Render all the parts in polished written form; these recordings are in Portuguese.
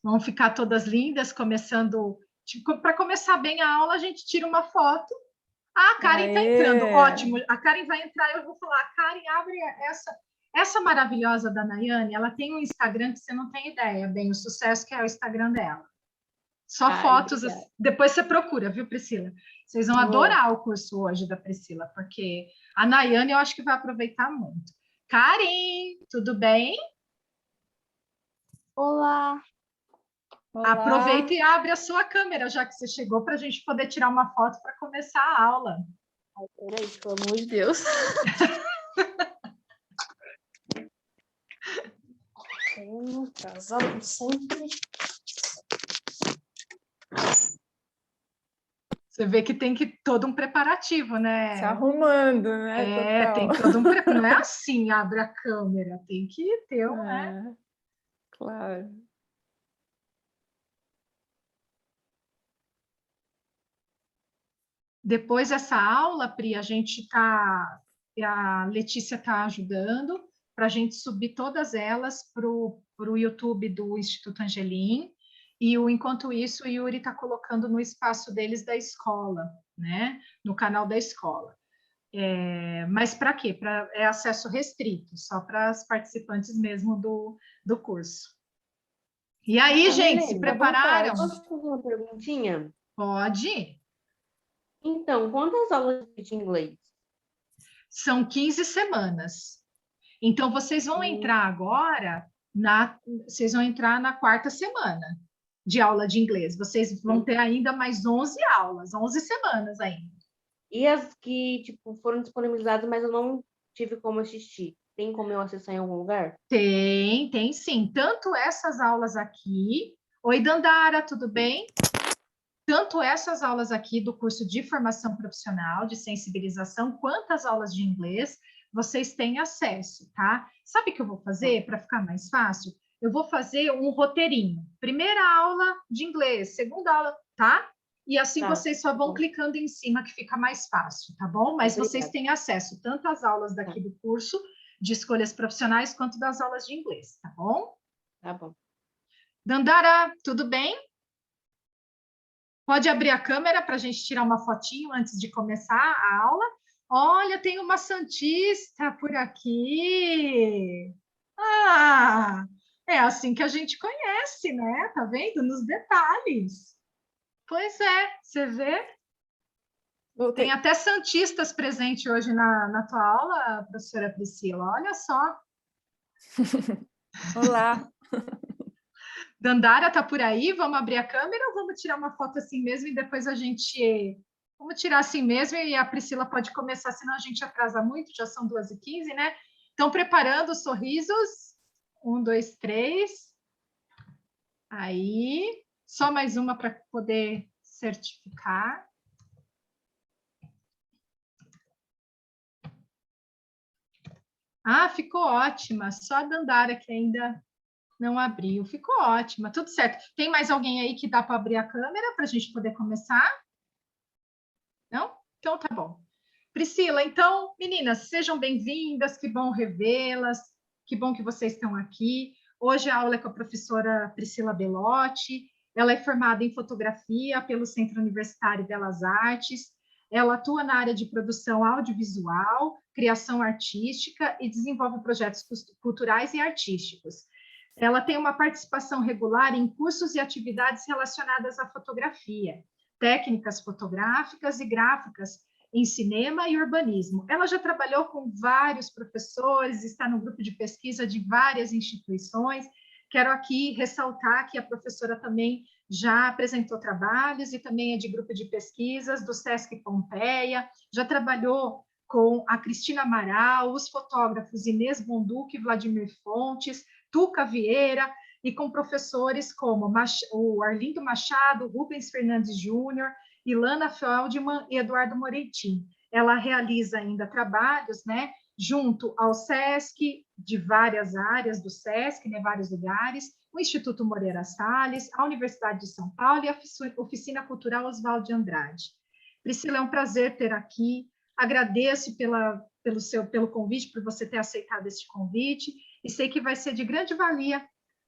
Vão ficar todas lindas, começando... Para começar bem a aula, a gente tira uma foto. Ah, a Karen está entrando, ótimo. A Karen vai entrar, eu vou falar, Karen, abre essa maravilhosa da Nayane, ela tem um Instagram que você não tem ideia, bem, o sucesso que é o Instagram dela. Só fotos, obrigada. depois você procura, viu, Priscila? Vocês vão adorar o curso hoje da Priscila, porque a Nayane eu acho que vai aproveitar muito. Karen, tudo bem? Olá. Olá. Aproveita e abre a sua câmera, já que você chegou, para a gente poder tirar uma foto para começar a aula. Ai, peraí, pelo amor de Deus. Tenho casado sempre. Você vê que tem todo um preparativo, né? Se arrumando, né? Tem todo um preparativo. Não é assim, abre a câmera, tem que ter um, né? Claro. Depois dessa aula, Pri, a Letícia está ajudando para a gente subir todas elas para o YouTube do Instituto Angelim, e enquanto isso, o Yuri está colocando no espaço deles da escola, né? No canal da escola. Mas para quê? É acesso restrito, só para as participantes mesmo do curso. E aí, gente, se prepararam? Posso fazer uma perguntinha? Pode. Então, quantas aulas de inglês? São 15 semanas. Então, vocês vão entrar agora, vocês vão entrar na 4ª semana de aula de inglês. Vocês vão ter ainda mais 11 aulas, 11 semanas ainda. E as que, tipo, foram disponibilizadas, mas eu não tive como assistir. Tem como eu acessar em algum lugar? Tem sim. Tanto essas aulas aqui... Oi, Dandara, tudo bem? Tanto essas aulas aqui do curso de formação profissional, de sensibilização, quanto as aulas de inglês, vocês têm acesso, tá? Sabe o que eu vou fazer para ficar mais fácil? Eu vou fazer um roteirinho. Primeira aula de inglês, segunda aula, tá? E assim vocês só vão clicando em cima que fica mais fácil, tá bom? Mas vocês têm acesso tanto às aulas daqui do curso de escolhas profissionais quanto das aulas de inglês, tá bom? Tá bom. Dandara, tudo bem? Pode abrir a câmera para a gente tirar uma fotinho antes de começar a aula? Olha, tem uma santista por aqui. Ah, é assim que a gente conhece, né? Tá vendo? Nos detalhes. Pois é, você vê? Voltei. Tem até santistas presentes hoje na tua aula, professora Priscila. Olha só. Olá. Dandara tá por aí? Vamos abrir a câmera ou vamos tirar uma foto assim mesmo e depois a gente... Vamos tirar assim mesmo e a Priscila pode começar, senão a gente atrasa muito, já são 2h15, né? Então, preparando os sorrisos. 1, 2, 3. Aí. Só mais uma para poder certificar. Ah, ficou ótima. Só a Dandara que ainda não abriu. Ficou ótima, tudo certo. Tem mais alguém aí que dá para abrir a câmera para a gente poder começar? Não? Então tá bom. Priscila, então, meninas, sejam bem-vindas, que bom revê-las, que bom que vocês estão aqui. Hoje a aula é com a professora Priscila Belotti, ela é formada em fotografia pelo Centro Universitário Belas Artes, ela atua na área de produção audiovisual, criação artística e desenvolve projetos culturais e artísticos. Ela tem uma participação regular em cursos e atividades relacionadas à fotografia, técnicas fotográficas e gráficas em cinema e urbanismo. Ela já trabalhou com vários professores, está no grupo de pesquisa de várias instituições. Quero aqui ressaltar que a professora também já apresentou trabalhos e também é de grupo de pesquisas do Sesc Pompeia, já trabalhou com a Cristina Amaral, os fotógrafos Inês Bonduque, Vladimir Fontes, Tuca Vieira, e com professores como o Arlindo Machado, Rubens Fernandes Júnior, Ilana Feldman e Eduardo Moreitin. Ela realiza ainda trabalhos, né, junto ao SESC, de várias áreas do SESC, né, vários lugares, o Instituto Moreira Salles, a Universidade de São Paulo e a Oficina Cultural Oswaldo de Andrade. Priscila, é um prazer ter aqui. Agradeço pelo convite, por você ter aceitado este convite, e sei que vai ser de grande valia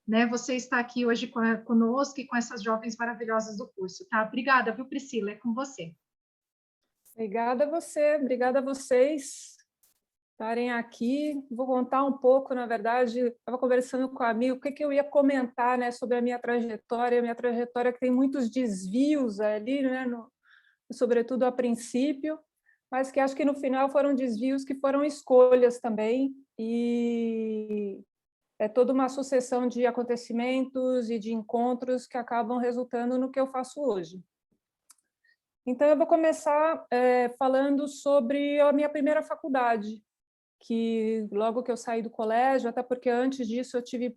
né, você estar aqui hoje conosco e com essas jovens maravilhosas do curso, tá? Obrigada, viu, Priscila? É com você. Obrigada a você, obrigada a vocês estarem aqui. Vou contar um pouco, na verdade, estava conversando com a amigo, o que eu ia comentar, né, sobre a minha trajetória que tem muitos desvios ali, né, sobretudo a princípio, mas que acho que no final foram desvios que foram escolhas também, e é toda uma sucessão de acontecimentos e de encontros que acabam resultando no que eu faço hoje. Então, eu vou começar falando sobre a minha primeira faculdade, que logo que eu saí do colégio, até porque antes disso eu tive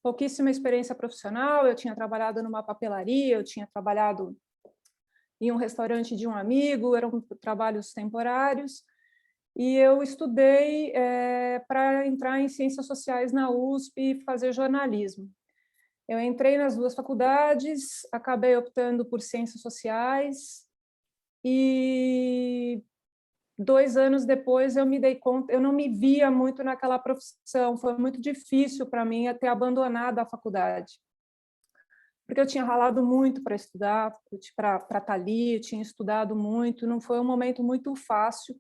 pouquíssima experiência profissional, eu tinha trabalhado numa papelaria, eu tinha trabalhado em um restaurante de um amigo, eram trabalhos temporários, e eu estudei para entrar em Ciências Sociais na USP e fazer jornalismo. Eu entrei nas duas faculdades, acabei optando por Ciências Sociais, e 2 anos depois eu me dei conta, eu não me via muito naquela profissão, foi muito difícil para mim ter abandonado a faculdade, porque eu tinha ralado muito para estudar, para estar ali, eu tinha estudado muito, não foi um momento muito fácil,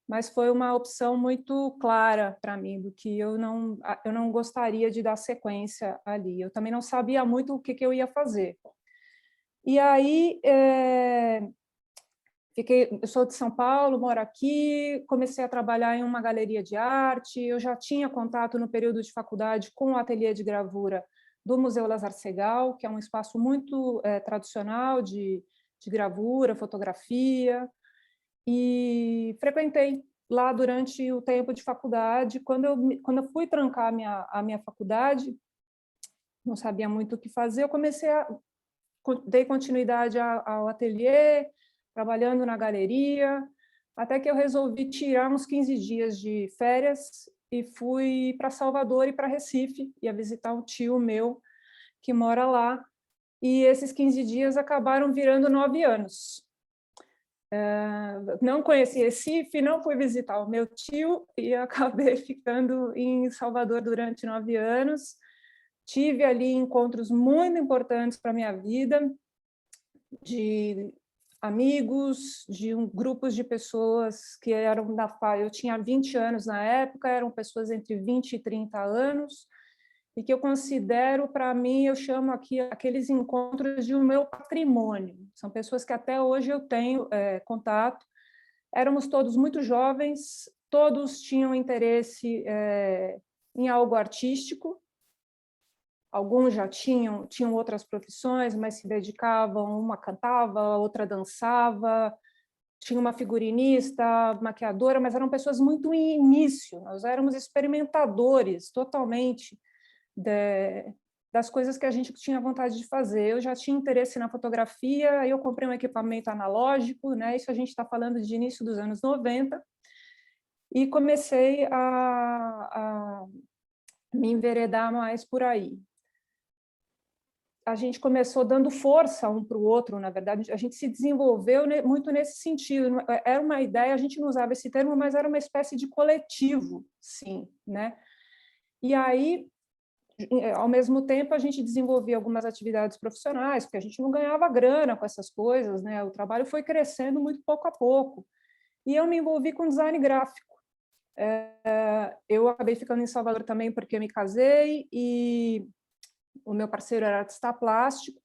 mas foi uma opção muito clara para mim, do que eu não gostaria de dar sequência ali. Eu também não sabia muito o que eu ia fazer. E aí, eu sou de São Paulo, moro aqui, comecei a trabalhar em uma galeria de arte, eu já tinha contato no período de faculdade com o ateliê de gravura do Museu Lazar Segall, que é um espaço muito tradicional de gravura, fotografia, e frequentei lá durante o tempo de faculdade. Quando eu fui trancar a minha faculdade, não sabia muito o que fazer, eu dei continuidade ao ateliê, trabalhando na galeria, até que eu resolvi tirar uns 15 dias de férias e fui para Salvador e para Recife, ia visitar um tio meu que mora lá, e esses 15 dias acabaram virando 9 anos. Não conheci Recife, não fui visitar o meu tio e acabei ficando em Salvador durante 9 anos. Tive ali encontros muito importantes para a minha vida, de amigos, de grupos de pessoas que eram da faixa. Eu tinha 20 anos na época, eram pessoas entre 20 e 30 anos, e que eu considero, para mim, eu chamo aqui aqueles encontros de o meu patrimônio. São pessoas que até hoje eu tenho contato. Éramos todos muito jovens, todos tinham interesse em algo artístico. Alguns já tinham outras profissões, mas se dedicavam, uma cantava, a outra dançava, tinha uma figurinista, maquiadora, mas eram pessoas muito em início, nós éramos experimentadores totalmente das coisas que a gente tinha vontade de fazer. Eu já tinha interesse na fotografia, aí eu comprei um equipamento analógico, né? Isso a gente está falando de início dos anos 90, e comecei a me enveredar mais por aí. A gente começou dando força um para o outro, na verdade, a gente se desenvolveu muito nesse sentido. Era uma ideia, a gente não usava esse termo, mas era uma espécie de coletivo, sim, né? E aí, ao mesmo tempo, a gente desenvolvia algumas atividades profissionais, porque a gente não ganhava grana com essas coisas, né? O trabalho foi crescendo muito pouco a pouco. E eu me envolvi com design gráfico. Eu acabei ficando em Salvador também porque eu me casei, e o meu parceiro era artista plástico,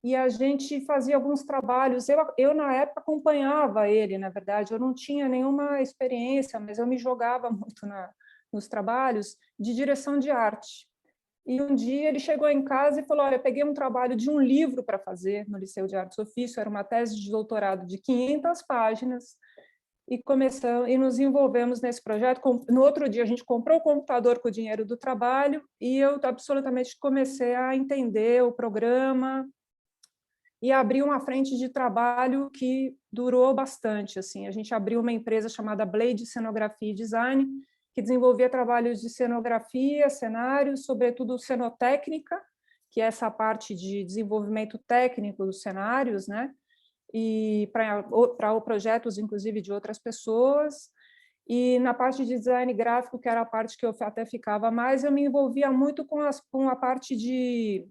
e a gente fazia alguns trabalhos. Eu na época, acompanhava ele, na verdade, eu não tinha nenhuma experiência, mas eu me jogava muito nos trabalhos de direção de arte. E um dia ele chegou em casa e falou: olha, eu peguei um trabalho de um livro para fazer no Liceu de Artes e Ofício, era uma tese de doutorado de 500 páginas, e começamos e nos envolvemos nesse projeto. No outro dia a gente comprou o computador com o dinheiro do trabalho, e eu absolutamente comecei a entender o programa e abri uma frente de trabalho que durou bastante. Assim, a gente abriu uma empresa chamada Blade Cenografia e Design, que desenvolvia trabalhos de cenografia, cenários, sobretudo cenotécnica, que é essa parte de desenvolvimento técnico dos cenários, né? E para projetos, inclusive, de outras pessoas. E na parte de design gráfico, que era a parte que eu até ficava mais, eu me envolvia muito com a parte de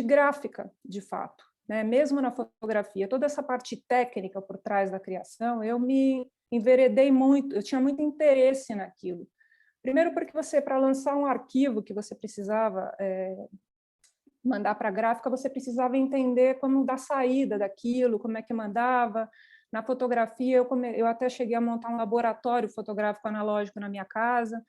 gráfica, de fato, né? Mesmo na fotografia, toda essa parte técnica por trás da criação, eu me enveredei muito, eu tinha muito interesse naquilo. Primeiro porque para lançar um arquivo que você precisava mandar para a gráfica, você precisava entender como dar saída daquilo, como é que mandava. Na fotografia, eu até cheguei a montar um laboratório fotográfico analógico na minha casa.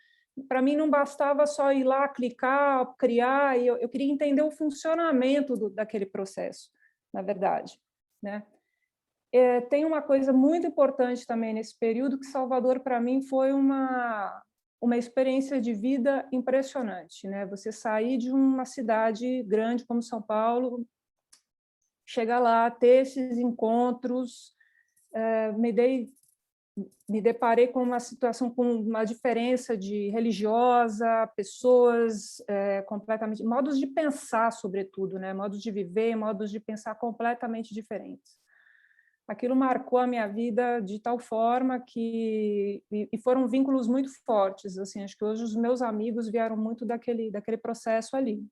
Para mim, não bastava só ir lá, clicar, criar, e eu queria entender o funcionamento daquele processo, na verdade, né? Tem uma coisa muito importante também nesse período, que Salvador, para mim, foi uma experiência de vida impressionante, né? Você sair de uma cidade grande como São Paulo, chegar lá, ter esses encontros, me deparei com uma situação, com uma diferença de religiosa, pessoas completamente, modos de pensar, sobretudo, né? Modos de viver, modos de pensar completamente diferentes. Aquilo marcou a minha vida de tal forma que e foram vínculos muito fortes, assim, acho que hoje os meus amigos vieram muito daquele processo ali.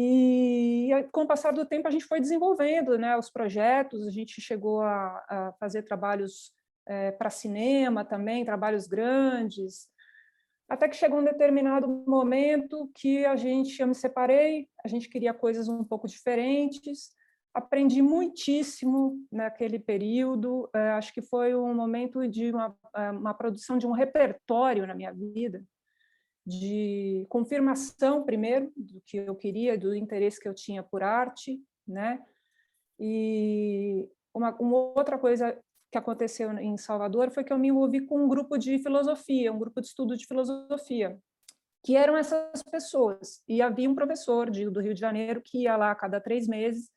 E com o passar do tempo a gente foi desenvolvendo, né, os projetos, a gente chegou a fazer trabalhos para cinema também, trabalhos grandes, até que chegou um determinado momento que eu me separei, a gente queria coisas um pouco diferentes. Aprendi muitíssimo naquele período, acho que foi um momento de uma produção de um repertório na minha vida, de confirmação, primeiro, do que eu queria, do interesse que eu tinha por arte, né? E uma outra coisa que aconteceu em Salvador foi que eu me envolvi com um grupo de filosofia, um grupo de estudo de filosofia, que eram essas pessoas. E havia um professor do Rio de Janeiro que ia lá a cada 3 meses,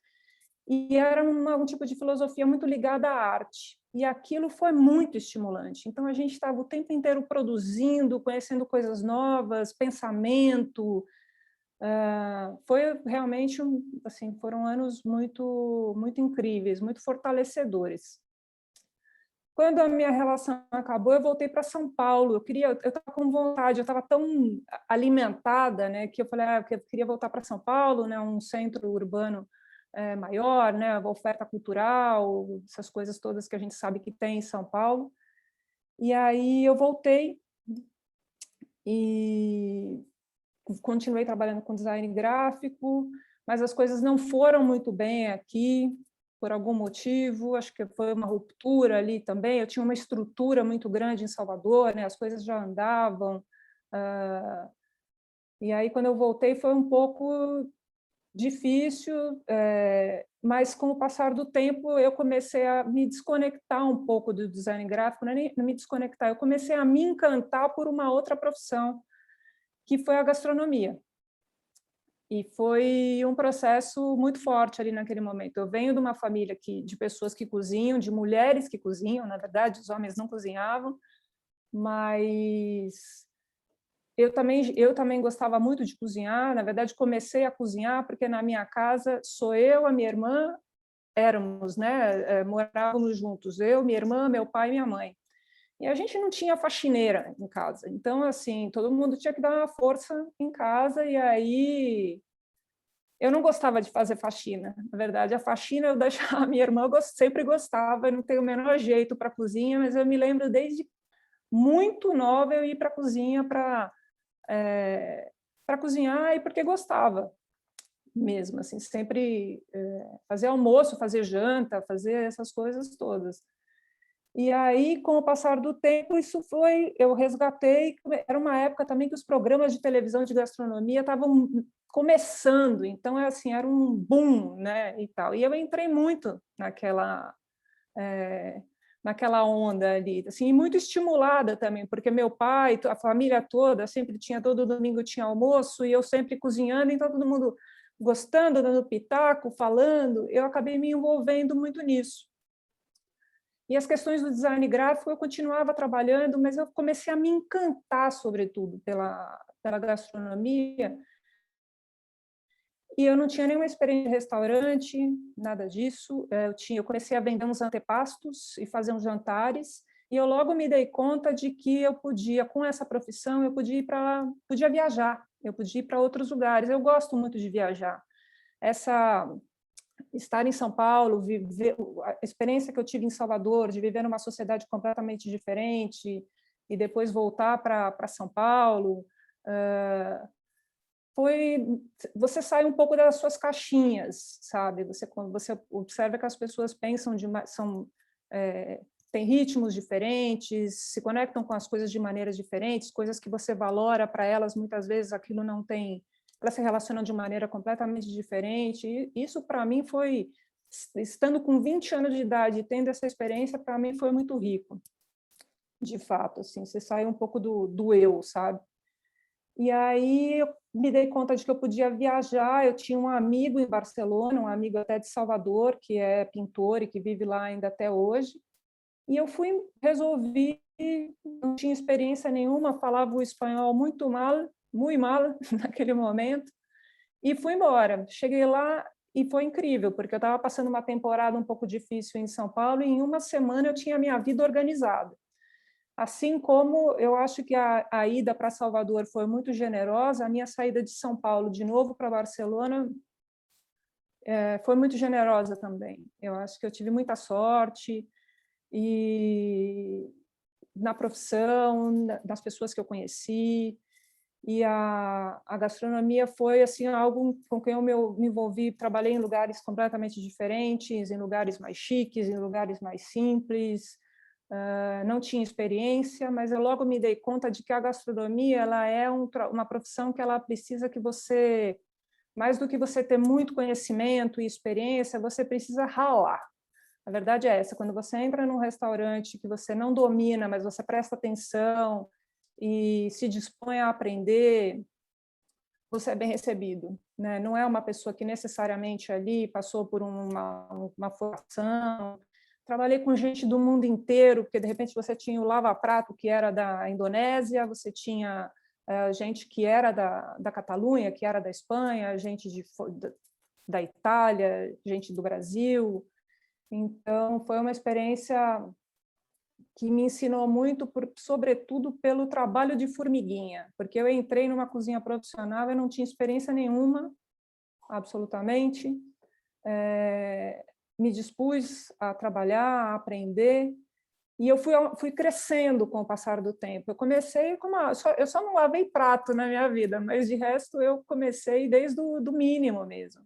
e era um tipo de filosofia muito ligada à arte. E aquilo foi muito estimulante. Então, a gente estava o tempo inteiro produzindo, conhecendo coisas novas, pensamento. Foi realmente, assim, foram anos muito, muito incríveis, muito fortalecedores. Quando a minha relação acabou, eu voltei para São Paulo. Eu estava com vontade, eu estava tão alimentada, né, que eu falei que eu queria voltar para São Paulo, né, um centro urbano maior, né, a oferta cultural, essas coisas todas que a gente sabe que tem em São Paulo. E aí eu voltei e continuei trabalhando com design gráfico, mas as coisas não foram muito bem aqui, por algum motivo, acho que foi uma ruptura ali também. Eu tinha uma estrutura muito grande em Salvador, né, as coisas já andavam. E aí, quando eu voltei, foi um pouco difícil, mas com o passar do tempo eu comecei a me desconectar um pouco do design gráfico, não é nem me desconectar, eu comecei a me encantar por uma outra profissão, que foi a gastronomia. E foi um processo muito forte ali naquele momento. Eu venho de uma família de pessoas que cozinham, de mulheres que cozinham, na verdade, os homens não cozinhavam, mas eu também gostava muito de cozinhar. Na verdade, comecei a cozinhar porque na minha casa sou eu, a minha irmã, éramos, né, morávamos juntos, eu, minha irmã, meu pai e minha mãe. E a gente não tinha faxineira em casa. Então, assim, todo mundo tinha que dar uma força em casa, e aí eu não gostava de fazer faxina. Na verdade, a faxina eu deixava a minha irmã, eu sempre gostava, eu não tenho o menor jeito para a cozinha, mas eu me lembro desde muito nova eu ir para a cozinha para cozinhar, e porque gostava mesmo, assim, sempre fazer almoço, fazer janta, fazer essas coisas todas. E aí, com o passar do tempo, eu resgatei. Era uma época também que os programas de televisão de gastronomia estavam começando, então assim, era um boom, né, e tal. E eu entrei muito naquela onda ali, assim, e muito estimulada também, porque meu pai, a família toda, sempre tinha, todo domingo tinha almoço, e eu sempre cozinhando, então todo mundo gostando, dando pitaco, falando, eu acabei me envolvendo muito nisso. E as questões do design gráfico eu continuava trabalhando, mas eu comecei a me encantar, sobretudo, pela gastronomia. E eu não tinha nenhuma experiência de restaurante, nada disso. Eu comecei a vender uns antepastos e fazer uns jantares, e eu logo me dei conta de que eu podia, com essa profissão, eu podia viajar, eu podia ir para outros lugares. Eu gosto muito de viajar. Estar em São Paulo, viver a experiência que eu tive em Salvador, de viver numa sociedade completamente diferente, e depois voltar para São Paulo, você sai um pouco das suas caixinhas, sabe? Quando você observa que as pessoas pensam têm ritmos diferentes, se conectam com as coisas de maneiras diferentes, coisas que você valora para elas, muitas vezes aquilo não tem, elas se relacionam de maneira completamente diferente. E isso, para mim, estando com 20 anos de idade, tendo essa experiência, para mim foi muito rico, de fato, assim, você sai um pouco do eu, sabe? E aí eu me dei conta de que eu podia viajar. Eu tinha um amigo em Barcelona, um amigo até de Salvador, que é pintor e que vive lá ainda até hoje. E eu resolvi, não tinha experiência nenhuma, falava o espanhol muito mal naquele momento, e fui embora. Cheguei lá e foi incrível, porque eu estava passando uma temporada um pouco difícil em São Paulo, e em uma semana eu tinha a minha vida organizada. Assim como eu acho que a ida para Salvador foi muito generosa, a minha saída de São Paulo de novo para Barcelona foi muito generosa também. Eu acho que eu tive muita sorte e na profissão, das pessoas que eu conheci, e a gastronomia foi assim algo com quem eu me envolvi. Trabalhei em lugares completamente diferentes, em lugares mais chiques, em lugares mais simples. Não tinha experiência, mas eu logo me dei conta de que a gastronomia ela é uma profissão que ela precisa que você, mais do que você ter muito conhecimento e experiência, você precisa ralar. A verdade é essa: quando você entra num restaurante que você não domina, mas você presta atenção e se dispõe a aprender, você é bem recebido, né? Não é uma pessoa que necessariamente ali passou por uma formação. Trabalhei com gente do mundo inteiro, porque de repente você tinha o lava-prato, que era da Indonésia, você tinha gente que era da Catalunha, que era da Espanha, gente da Itália, gente do Brasil. Então, foi uma experiência que me ensinou muito, sobretudo pelo trabalho de formiguinha, porque eu entrei numa cozinha profissional e não tinha experiência nenhuma, absolutamente. Me dispus a trabalhar, a aprender, e eu fui crescendo com o passar do tempo. Eu comecei eu só não lavei prato na minha vida, mas de resto eu comecei desde do mínimo mesmo.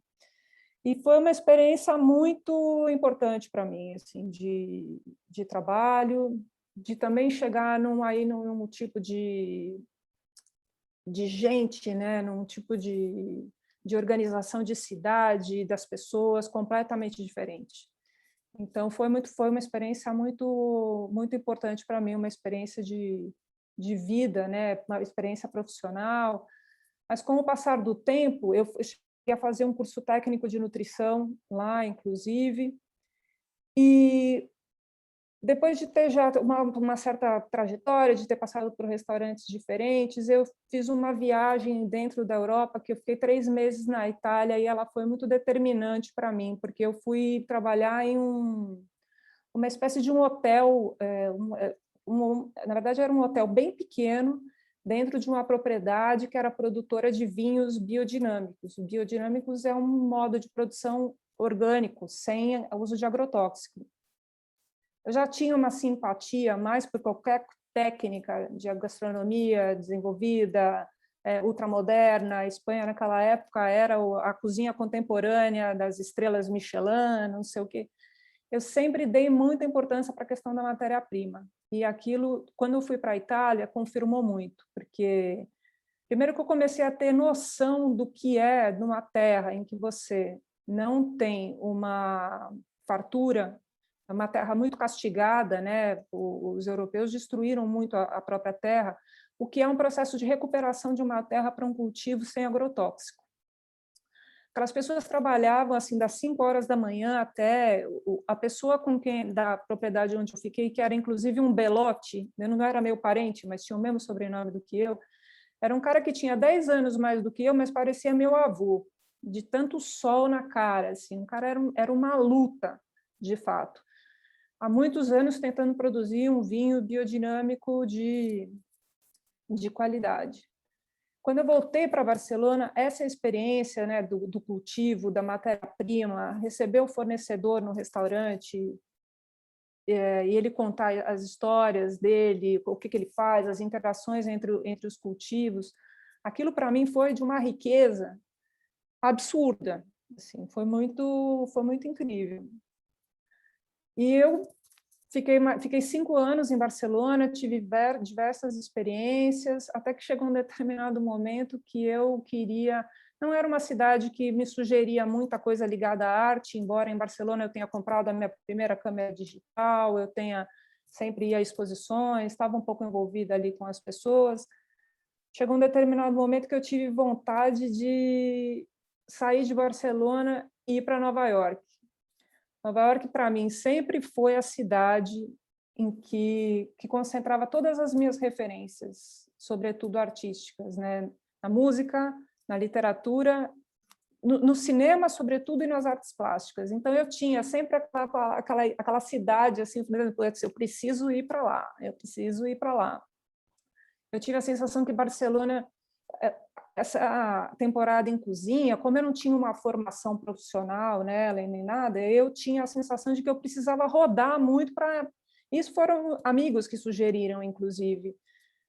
E foi uma experiência muito importante para mim, assim, de trabalho, de também chegar num tipo de gente, né, num tipo de organização de cidade, das pessoas completamente diferente. Então foi uma experiência muito importante para mim, uma experiência de vida, né, uma experiência profissional. Mas com o passar do tempo, eu cheguei a fazer um curso técnico de nutrição lá, inclusive, e depois de ter já uma certa trajetória, de ter passado por restaurantes diferentes, eu fiz uma viagem dentro da Europa, que eu fiquei 3 meses na Itália, e ela foi muito determinante para mim, porque eu fui trabalhar em uma espécie de um hotel, na verdade era um hotel bem pequeno, dentro de uma propriedade que era produtora de vinhos biodinâmicos. Biodinâmicos é um modo de produção orgânico, sem uso de agrotóxico. Eu já tinha uma simpatia mais por qualquer técnica de gastronomia desenvolvida, ultramoderna. A Espanha, naquela época, era a cozinha contemporânea das estrelas Michelin, não sei o quê. Eu sempre dei muita importância para a questão da matéria-prima. E aquilo, quando eu fui para a Itália, confirmou muito, porque primeiro que eu comecei a ter noção do que é numa terra em que você não tem uma fartura, é uma terra muito castigada, né? Os europeus destruíram muito a própria terra, o que é um processo de recuperação de uma terra para um cultivo sem agrotóxico. Aquelas pessoas trabalhavam assim das 5 horas da manhã até a pessoa da propriedade onde eu fiquei, que era inclusive um belote, não era meu parente, mas tinha o mesmo sobrenome do que eu, era um cara que tinha 10 anos mais do que eu, mas parecia meu avô. de tanto sol na cara, assim, o cara era uma luta, de fato. Há muitos anos tentando produzir um vinho biodinâmico de qualidade. Quando eu voltei para Barcelona, essa experiência, né, do cultivo, da matéria-prima, receber o fornecedor no restaurante, e ele contar as histórias dele, o que ele faz, as interações entre os cultivos, aquilo para mim foi de uma riqueza absurda, assim, foi muito incrível. E eu fiquei 5 anos em Barcelona, tive diversas experiências, até que chegou um determinado momento que eu queria... Não era uma cidade que me sugeria muita coisa ligada à arte, embora em Barcelona eu tenha comprado a minha primeira câmera digital, eu sempre ia a exposições, estava um pouco envolvida ali com as pessoas. Chegou um determinado momento que eu tive vontade de sair de Barcelona e ir para Nova York. Nova York, para mim, sempre foi a cidade em que concentrava todas as minhas referências, sobretudo artísticas, né? Na música, na literatura, no cinema, sobretudo, e nas artes plásticas. Então, eu tinha sempre aquela cidade, assim, eu preciso ir para lá, eu preciso ir para lá. Eu tive a sensação que Barcelona... Essa temporada em cozinha, como eu não tinha uma formação profissional nela nem nada, eu tinha a sensação de que eu precisava rodar muito para... Isso foram amigos que sugeriram, inclusive.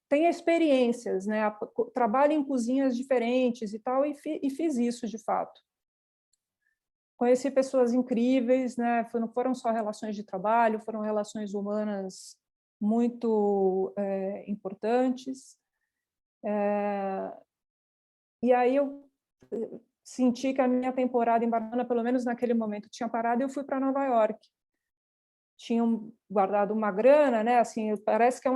Tenha experiências, né? Trabalhe em cozinhas diferentes e tal, e fiz isso, de fato. Conheci pessoas incríveis, né? Não foram só relações de trabalho, foram relações humanas muito importantes. E aí eu senti que a minha temporada em Barcelona, pelo menos naquele momento, tinha parado e eu fui para Nova York. Tinham guardado uma grana, né? Assim, parece que é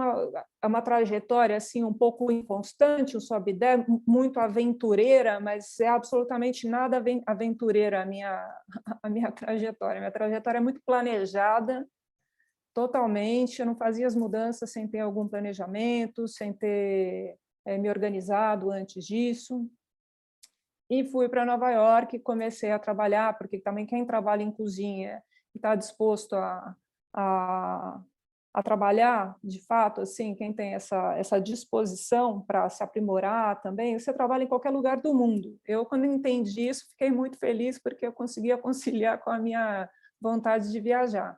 uma trajetória assim um pouco inconstante, um sobe e desce, muito aventureira, mas é absolutamente nada aventureira a minha trajetória. Minha trajetória é muito planejada, totalmente. Eu não fazia as mudanças sem ter algum planejamento, sem ter me organizado antes disso. E fui para Nova York e comecei a trabalhar, porque também quem trabalha em cozinha e está disposto a trabalhar, de fato, assim, quem tem essa disposição para se aprimorar também, você trabalha em qualquer lugar do mundo. Eu, quando entendi isso, fiquei muito feliz, porque eu conseguia conciliar com a minha vontade de viajar,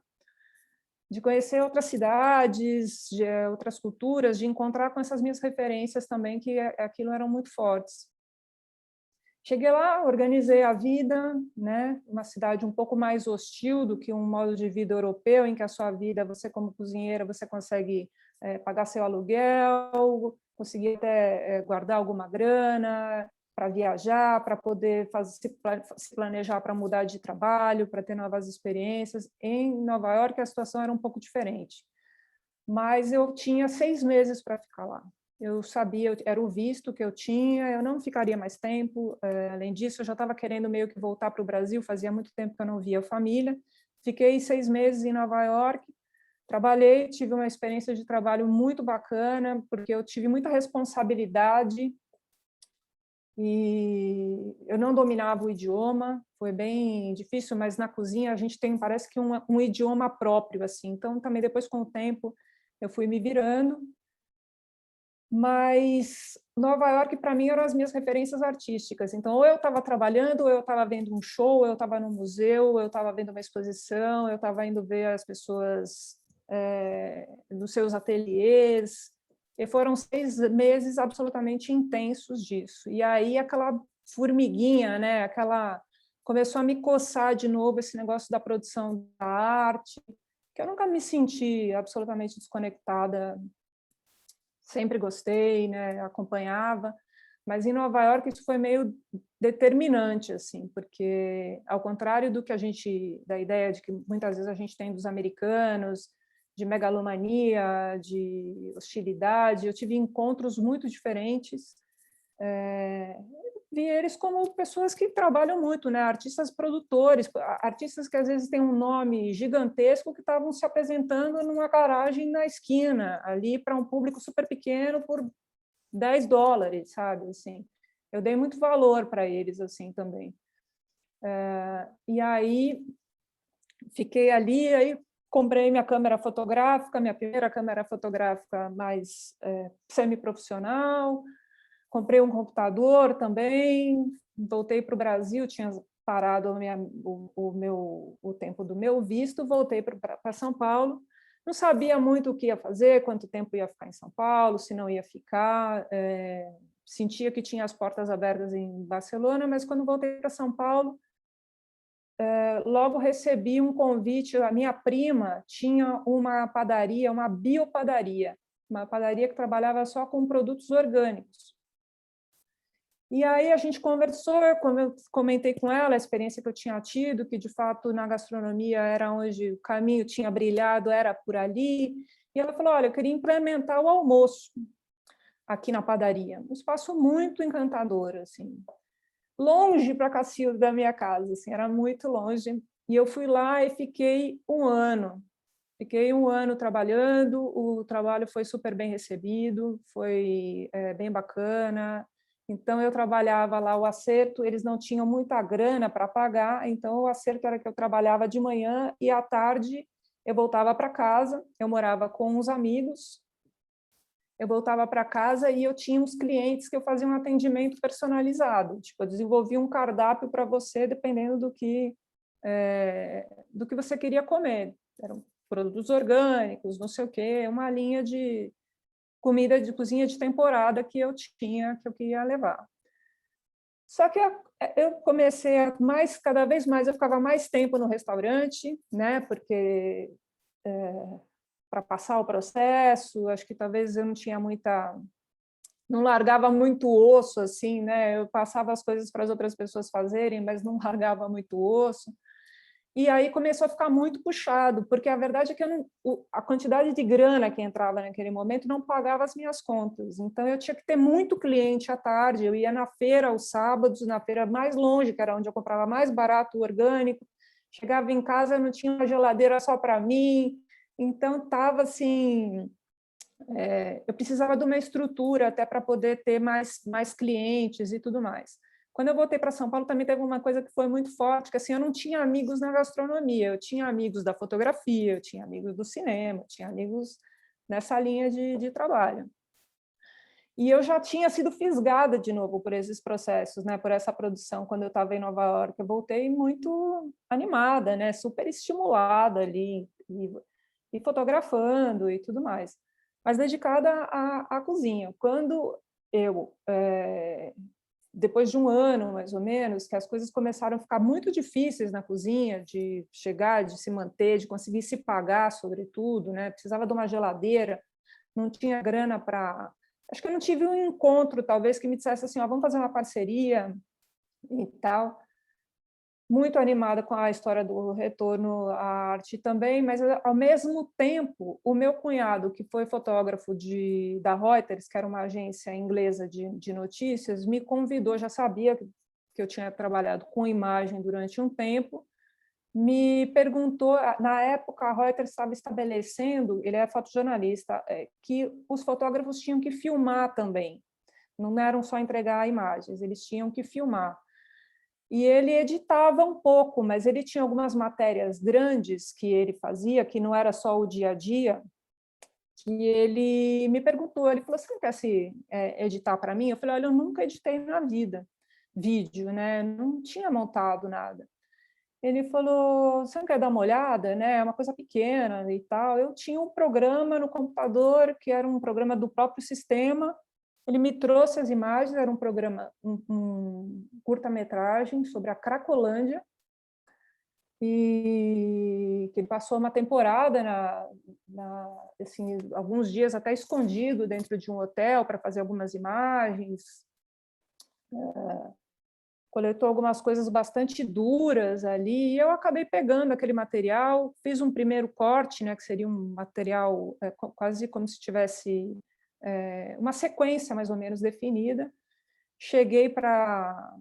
de conhecer outras cidades, de outras culturas, de encontrar com essas minhas referências também, que aquilo eram muito fortes. Cheguei lá, organizei a vida, né? Uma cidade um pouco mais hostil do que um modo de vida europeu, em que a sua vida, você como cozinheira, você consegue pagar seu aluguel, conseguir até guardar alguma grana para viajar, para poder se planejar para mudar de trabalho, para ter novas experiências. Em Nova York, a situação era um pouco diferente, mas eu tinha 6 meses para ficar lá. Eu sabia, era o visto que eu tinha, eu não ficaria mais tempo. Além disso, eu já estava querendo meio que voltar para o Brasil, fazia muito tempo que eu não via a família. Fiquei 6 meses em Nova York, trabalhei, tive uma experiência de trabalho muito bacana, porque eu tive muita responsabilidade e eu não dominava o idioma, foi bem difícil, mas na cozinha a gente tem, parece que um idioma próprio, assim. Então, também depois, com o tempo, eu fui me virando. Mas Nova York, para mim, eram as minhas referências artísticas. Então, ou eu estava trabalhando, ou eu estava vendo um show, ou eu estava no museu, ou eu estava vendo uma exposição, eu estava indo ver as pessoas nos seus ateliês. E foram 6 meses absolutamente intensos disso. E aí, aquela formiguinha, né? Começou a me coçar de novo esse negócio da produção da arte, que eu nunca me senti absolutamente desconectada. Sempre gostei, né, acompanhava, mas em Nova York isso foi meio determinante, assim, porque ao contrário da ideia de que muitas vezes a gente tem dos americanos, de megalomania, de hostilidade, eu tive encontros muito diferentes. Vi eles como pessoas que trabalham muito, né? Artistas produtores, artistas que às vezes têm um nome gigantesco que estavam se apresentando numa garagem na esquina, ali para um público super pequeno por $10, sabe? Assim, eu dei muito valor para eles assim também. E aí fiquei ali, aí comprei minha câmera fotográfica, minha primeira câmera fotográfica mais semi-profissional, comprei um computador também, voltei para o Brasil, tinha parado o tempo do meu visto, voltei para São Paulo, não sabia muito o que ia fazer, quanto tempo ia ficar em São Paulo, se não ia ficar, sentia que tinha as portas abertas em Barcelona, mas quando voltei para São Paulo, logo recebi um convite, a minha prima tinha uma padaria, uma biopadaria, uma padaria que trabalhava só com produtos orgânicos. E aí a gente conversou, eu comentei com ela a experiência que eu tinha tido, que de fato na gastronomia era onde o caminho tinha brilhado, era por ali. E ela falou, olha, eu queria implementar o almoço aqui na padaria. Um espaço muito encantador, assim. Longe para Cacilda da minha casa, assim, era muito longe. E eu fui lá e fiquei um ano. Fiquei um ano trabalhando, o trabalho foi super bem recebido, foi bem bacana. Então, eu trabalhava lá o acerto, eles não tinham muita grana para pagar, então o acerto era que eu trabalhava de manhã e à tarde eu voltava para casa, eu morava com uns amigos, eu voltava para casa e eu tinha uns clientes que eu fazia um atendimento personalizado, tipo, eu desenvolvia um cardápio para você, dependendo do que você queria comer. Eram produtos orgânicos, não sei o quê, uma linha de comida de cozinha de temporada que eu queria levar. Só que eu comecei cada vez mais, eu ficava mais tempo no restaurante, né? Porque para passar o processo, acho que talvez eu não largava muito osso, assim, né? Eu passava as coisas para as outras pessoas fazerem, mas não largava muito osso. E aí começou a ficar muito puxado, porque a verdade é que a quantidade de grana que entrava naquele momento não pagava as minhas contas. Então, eu tinha que ter muito cliente à tarde, eu ia na feira aos sábados, na feira mais longe, que era onde eu comprava mais barato o orgânico, chegava em casa, não tinha uma geladeira só para mim, então estava assim... eu precisava de uma estrutura até para poder ter mais clientes e tudo mais. Quando eu voltei para São Paulo, também teve uma coisa que foi muito forte, que assim, eu não tinha amigos na gastronomia, eu tinha amigos da fotografia, eu tinha amigos do cinema, eu tinha amigos nessa linha de trabalho. E eu já tinha sido fisgada de novo por esses processos, né, por essa produção, quando eu estava em Nova York. Eu voltei muito animada, né, super estimulada ali, e fotografando e tudo mais, mas dedicada à cozinha. Quando eu... depois de um ano, mais ou menos, que as coisas começaram a ficar muito difíceis na cozinha, de chegar, de se manter, de conseguir se pagar, sobretudo, né? Precisava de uma geladeira, não tinha grana para... Acho que eu não tive um encontro, talvez, que me dissesse assim, vamos fazer uma parceria e tal. Muito animada com a história do retorno à arte também, mas, ao mesmo tempo, o meu cunhado, que foi fotógrafo da Reuters, que era uma agência inglesa de notícias, me convidou, já sabia que eu tinha trabalhado com imagem durante um tempo, me perguntou, na época a Reuters estava estabelecendo, ele é fotojornalista, que os fotógrafos tinham que filmar também, não eram só entregar imagens, eles tinham que filmar. E ele editava um pouco, mas ele tinha algumas matérias grandes que ele fazia, que não era só o dia a dia, que ele me perguntou, ele falou, você não quer editar para mim? Eu falei, olha, eu nunca editei na vida vídeo, né? Não tinha montado nada. Ele falou, você não quer dar uma olhada? Né? É uma coisa pequena e tal. Eu tinha um programa no computador, que era um programa do próprio sistema. Ele me trouxe as imagens, era um programa, um curta-metragem sobre a Cracolândia, e que ele passou uma temporada, assim, alguns dias até escondido dentro de um hotel para fazer algumas imagens, coletou algumas coisas bastante duras ali, e eu acabei pegando aquele material, fiz um primeiro corte, né, que seria um material quase como se tivesse uma sequência mais ou menos definida. Cheguei para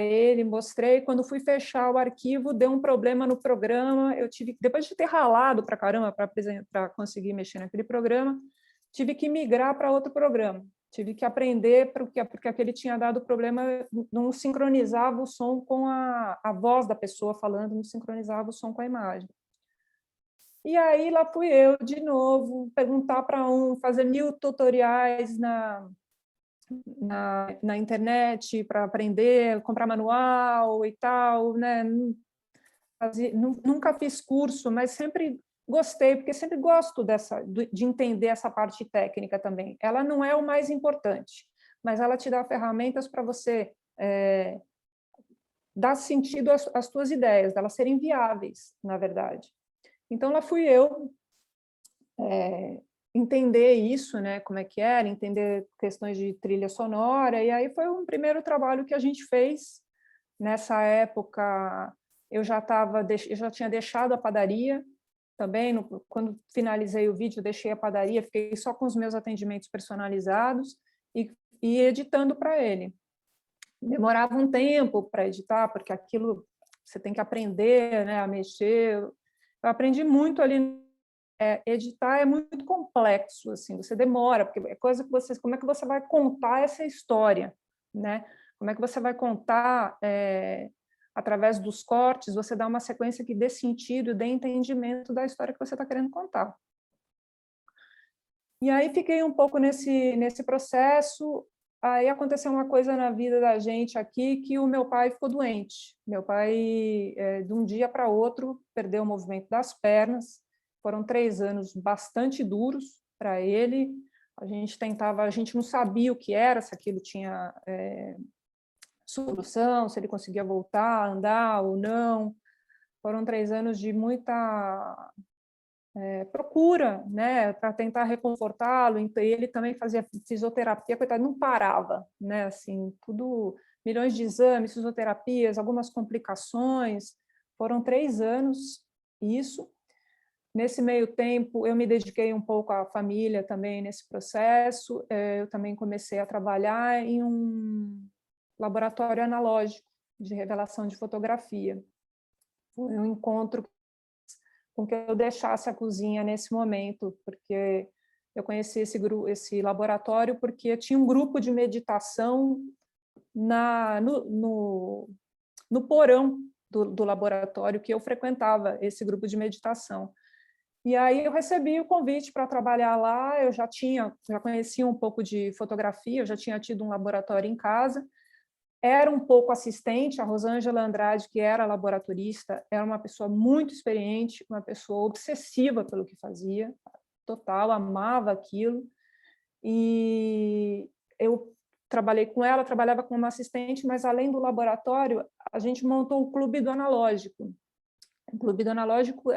ele, mostrei, quando fui fechar o arquivo, deu um problema no programa, eu tive, depois de ter ralado para caramba para conseguir mexer naquele programa, tive que migrar para outro programa. Tive que aprender porque aquele tinha dado problema, não sincronizava o som com a voz da pessoa falando, não sincronizava o som com a imagem. E aí lá fui eu de novo, perguntar para fazer 1000 tutoriais na internet para aprender, comprar manual e tal, né? Nunca fiz curso, mas sempre gostei, porque sempre gosto de entender essa parte técnica também. Ela não é o mais importante, mas ela te dá ferramentas para você dar sentido às tuas ideias, delas serem viáveis, na verdade. Então, lá fui eu entender isso, né, como é que era, entender questões de trilha sonora, e aí foi um primeiro trabalho que a gente fez. Nessa época, eu já tinha deixado a padaria também, quando finalizei o vídeo, deixei a padaria, fiquei só com os meus atendimentos personalizados e editando para ele. Demorava um tempo para editar, porque aquilo você tem que aprender, né, a mexer. Eu aprendi muito ali. Editar é muito complexo, assim, você demora, porque é coisa que como é que você vai contar essa história, né? Como é que você vai contar através dos cortes, você dá uma sequência que dê sentido, dê entendimento da história que você está querendo contar. E aí fiquei um pouco nesse processo. Aí aconteceu uma coisa na vida da gente aqui, que o meu pai ficou doente. Meu pai, de um dia para outro, perdeu o movimento das pernas. Foram 3 anos bastante duros para ele. A gente não sabia o que era, se aquilo tinha solução, se ele conseguia voltar a andar ou não. Foram 3 anos de muita procura, né, para tentar reconfortá-lo. Então, ele também fazia fisioterapia, coitado, não parava, né, assim, tudo, milhões de exames, fisioterapias, algumas complicações. Foram 3 anos isso. Nesse meio tempo, eu me dediquei um pouco à família também nesse processo. Eu também comecei a trabalhar em um laboratório analógico de revelação de fotografia. Foi um encontro com que eu deixasse a cozinha nesse momento, porque eu conheci esse laboratório porque tinha um grupo de meditação no porão do laboratório, que eu frequentava esse grupo de meditação. E aí eu recebi o convite para trabalhar lá. Eu já conhecia um pouco de fotografia, eu já tinha tido um laboratório em casa. Era um pouco assistente. A Rosângela Andrade, que era laboratorista, era uma pessoa muito experiente, uma pessoa obsessiva pelo que fazia, total, amava aquilo. E eu trabalhei com ela, trabalhava como assistente, mas além do laboratório, a gente montou o Clube do Analógico. O Clube do Analógico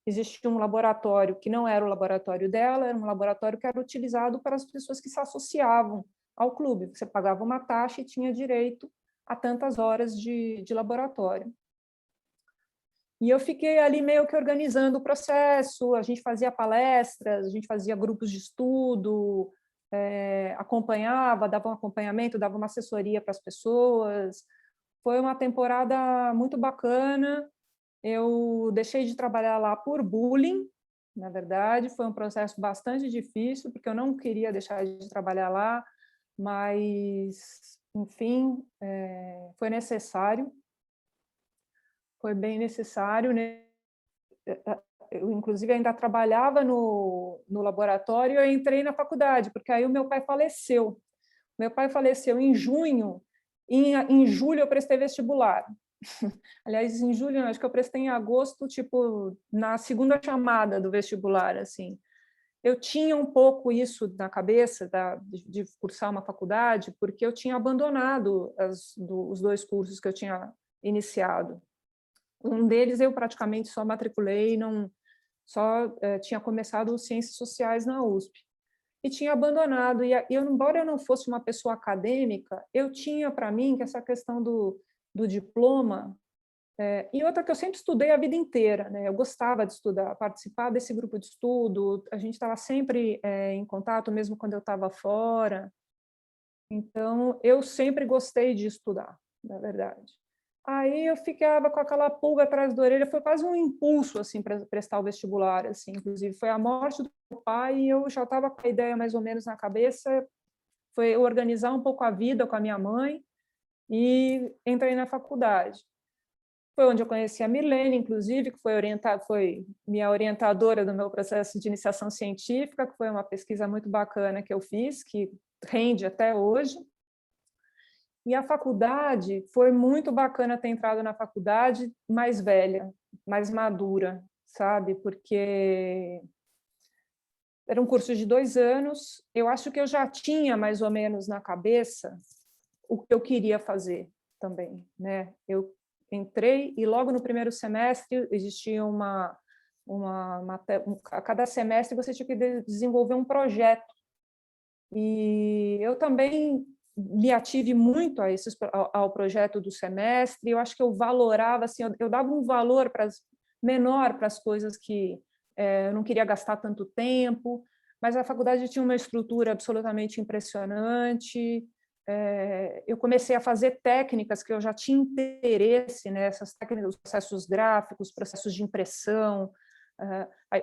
existia um laboratório que não era o laboratório dela, era um laboratório que era utilizado para as pessoas que se associavam ao clube. Você pagava uma taxa e tinha direito a tantas horas de laboratório. E eu fiquei ali meio que organizando o processo. A gente fazia palestras, a gente fazia grupos de estudo, acompanhava, dava um acompanhamento, dava uma assessoria para as pessoas. Foi uma temporada muito bacana. Eu deixei de trabalhar lá por bullying, na verdade. Foi um processo bastante difícil, porque eu não queria deixar de trabalhar lá, mas, enfim, foi necessário. Foi bem necessário, né? Eu, inclusive, ainda trabalhava no laboratório e eu entrei na faculdade, porque aí o meu pai faleceu. Meu pai faleceu em junho, em julho eu prestei vestibular. Aliás, em julho, acho que eu prestei em agosto, tipo, na segunda chamada do vestibular, assim. Eu tinha um pouco isso na cabeça de cursar uma faculdade, porque eu tinha abandonado os 2 cursos que eu tinha iniciado. Um deles eu praticamente só matriculei, tinha começado Ciências Sociais na USP. E tinha abandonado. E embora eu não fosse uma pessoa acadêmica, eu tinha para mim que essa questão do diploma. E outra que eu sempre estudei a vida inteira, né? Eu gostava de estudar, participar desse grupo de estudo, a gente estava sempre em contato, mesmo quando eu estava fora. Então, eu sempre gostei de estudar, na verdade. Aí eu ficava com aquela pulga atrás da orelha, foi quase um impulso assim para prestar o vestibular, assim. Inclusive foi a morte do meu pai e eu já estava com a ideia mais ou menos na cabeça. foi organizar um pouco a vida com a minha mãe e entrei na faculdade. Foi onde eu conheci a Mirlene, inclusive, que foi minha orientadora do meu processo de iniciação científica, que foi uma pesquisa muito bacana que eu fiz, que rende até hoje. E a faculdade, foi muito bacana ter entrado na faculdade mais velha, mais madura, sabe? Porque era um curso de 2 anos, eu acho que eu já tinha mais ou menos na cabeça o que eu queria fazer também, né? Eu entrei e logo no primeiro semestre existia a cada semestre você tinha que desenvolver um projeto. E eu também me ative muito ao projeto do semestre. Eu acho que eu valorava, assim, eu dava um valor menor para as coisas que eu não queria gastar tanto tempo, mas a faculdade tinha uma estrutura absolutamente impressionante. Eu comecei a fazer técnicas que eu já tinha interesse, né? Essas técnicas, processos gráficos, processos de impressão.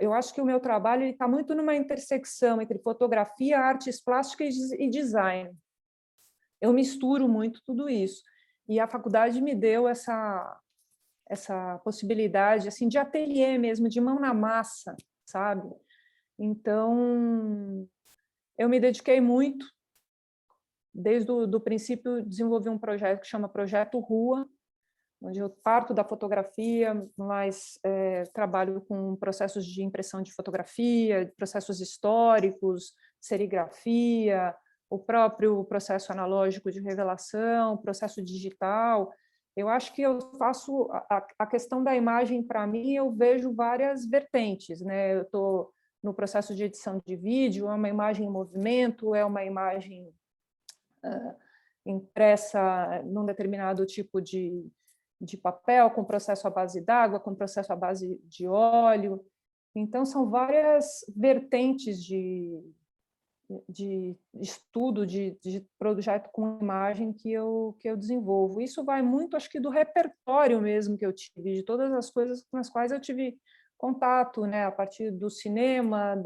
Eu acho que o meu trabalho está muito numa intersecção entre fotografia, artes plásticas e design. Eu misturo muito tudo isso. E a faculdade me deu essa possibilidade assim, de ateliê mesmo, de mão na massa, sabe? Então, eu me dediquei muito. Desde o princípio, desenvolvi um projeto que chama Projeto Rua, onde eu parto da fotografia, mas trabalho com processos de impressão de fotografia, processos históricos, serigrafia, o próprio processo analógico de revelação, processo digital. Eu acho que eu faço a questão da imagem, para mim, eu vejo várias vertentes, né? Eu estou no processo de edição de vídeo, é uma imagem em movimento, é uma imagem impressa num determinado tipo de papel, com processo à base d'água, com processo à base de óleo. Então, são várias vertentes de estudo, de projeto com imagem que eu desenvolvo. Isso vai muito, acho que, do repertório mesmo que eu tive, de todas as coisas com as quais eu tive contato, né? A partir do cinema,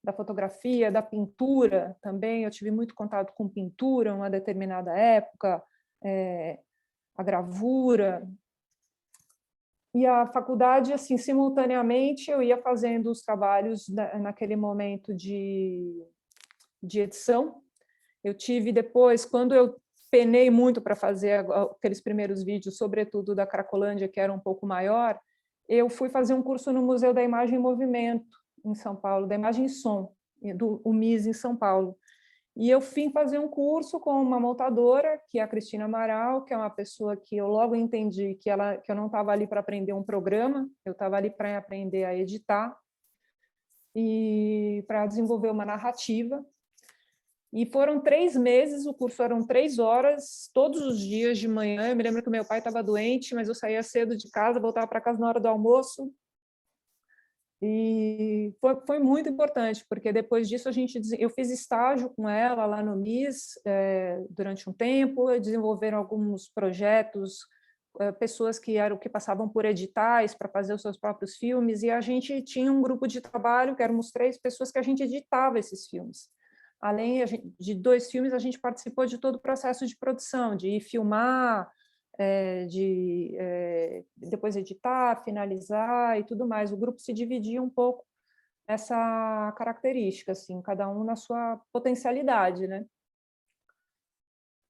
da fotografia, da pintura também. Eu tive muito contato com pintura, uma determinada época, a gravura. E a faculdade, assim, simultaneamente, eu ia fazendo os trabalhos naquele momento de edição. Eu tive depois, quando eu penei muito para fazer aqueles primeiros vídeos, sobretudo da Cracolândia, que era um pouco maior, eu fui fazer um curso no Museu da Imagem e Movimento, em São Paulo, da Imagem e Som, do MIS, em São Paulo. E eu fui fazer um curso com uma montadora, que é a Cristina Amaral, que é uma pessoa que eu logo entendi que eu não estava ali para aprender um programa, eu estava ali para aprender a editar e para desenvolver uma narrativa. E foram 3 meses, o curso eram 3 horas, todos os dias de manhã. Eu me lembro que meu pai estava doente, mas eu saía cedo de casa, voltava para casa na hora do almoço. E foi muito importante, porque depois disso eu fiz estágio com ela lá no MIS durante um tempo, desenvolveram alguns projetos, pessoas que passavam por editais para fazer os seus próprios filmes, e a gente tinha um grupo de trabalho, que éramos 3 pessoas, que a gente editava esses filmes. Além de 2 filmes, a gente participou de todo o processo de produção, de ir filmar, depois editar, finalizar e tudo mais. O grupo se dividia um pouco nessa característica, assim, cada um na sua potencialidade, né?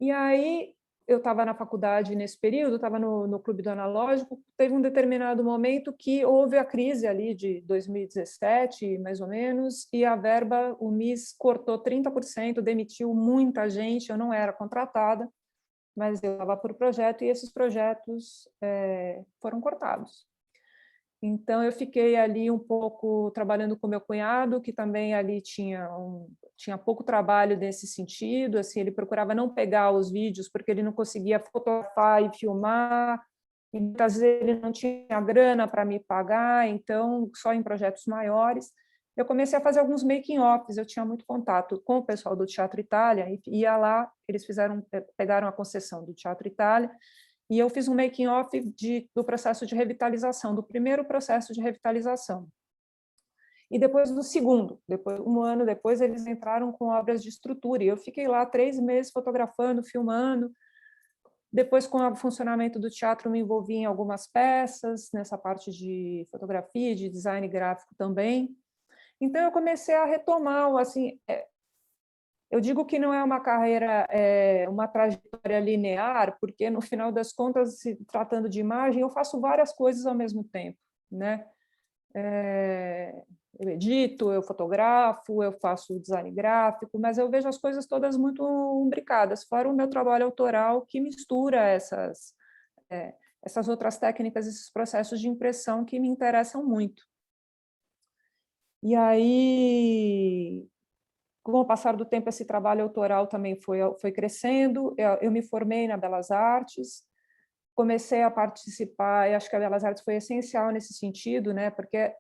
E aí, eu estava na faculdade nesse período, estava no Clube do Analógico, teve um determinado momento que houve a crise ali de 2017, mais ou menos, e a verba, o MIS cortou 30%, demitiu muita gente, eu não era contratada, mas eu estava por projeto e esses projetos foram cortados. Então, eu fiquei ali um pouco trabalhando com meu cunhado, que também ali tinha pouco trabalho nesse sentido, assim, ele procurava não pegar os vídeos, porque ele não conseguia fotografar e filmar, e muitas vezes ele não tinha grana para me pagar, então, só em projetos maiores. Eu comecei a fazer alguns making-offs, eu tinha muito contato com o pessoal do Teatro Itália, e ia lá, eles pegaram a concessão do Teatro Itália, e eu fiz um making-off do processo de revitalização, do primeiro processo de revitalização. E depois do segundo, um ano depois, eles entraram com obras de estrutura, e eu fiquei lá 3 meses fotografando, filmando. Depois, com o funcionamento do teatro, me envolvi em algumas peças, nessa parte de fotografia, de design gráfico também. Então, eu comecei a retomar, assim, eu digo que não é uma carreira, uma trajetória linear, porque, no final das contas, se tratando de imagem, eu faço várias coisas ao mesmo tempo, né? Eu edito, eu fotografo, eu faço design gráfico, mas eu vejo as coisas todas muito imbricadas, fora o meu trabalho autoral, que mistura essas outras técnicas, esses processos de impressão que me interessam muito. E aí, com o passar do tempo, esse trabalho autoral também foi crescendo. Eu me formei na Belas Artes, comecei a participar, e acho que a Belas Artes foi essencial nesse sentido, né? Porque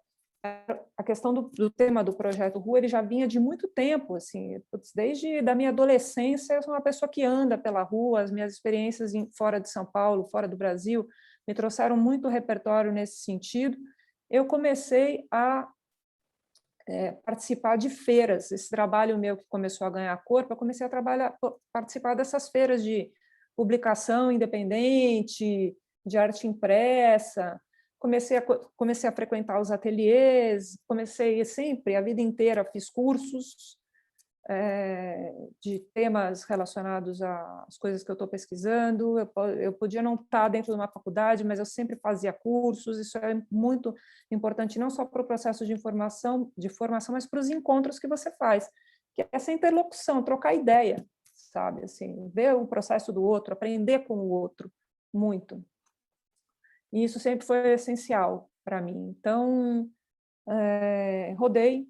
a questão do tema do Projeto Rua, ele já vinha de muito tempo, assim, desde da minha adolescência. Eu sou uma pessoa que anda pela rua, as minhas experiências fora de São Paulo, fora do Brasil, me trouxeram muito repertório nesse sentido. Eu comecei a participar de feiras. Esse trabalho meu que começou a ganhar corpo, eu comecei a participar dessas feiras de publicação independente, de arte impressa. Comecei a frequentar os ateliês, comecei sempre, a vida inteira, fiz cursos de temas relacionados às coisas que eu estou pesquisando. Eu podia não estar dentro de uma faculdade, mas eu sempre fazia cursos. Isso é muito importante, não só para o processo de formação, mas para os encontros que você faz, que é essa interlocução, trocar ideia, sabe? Assim, ver o processo do outro, aprender com o outro, muito. E isso sempre foi essencial para mim. Então, rodei,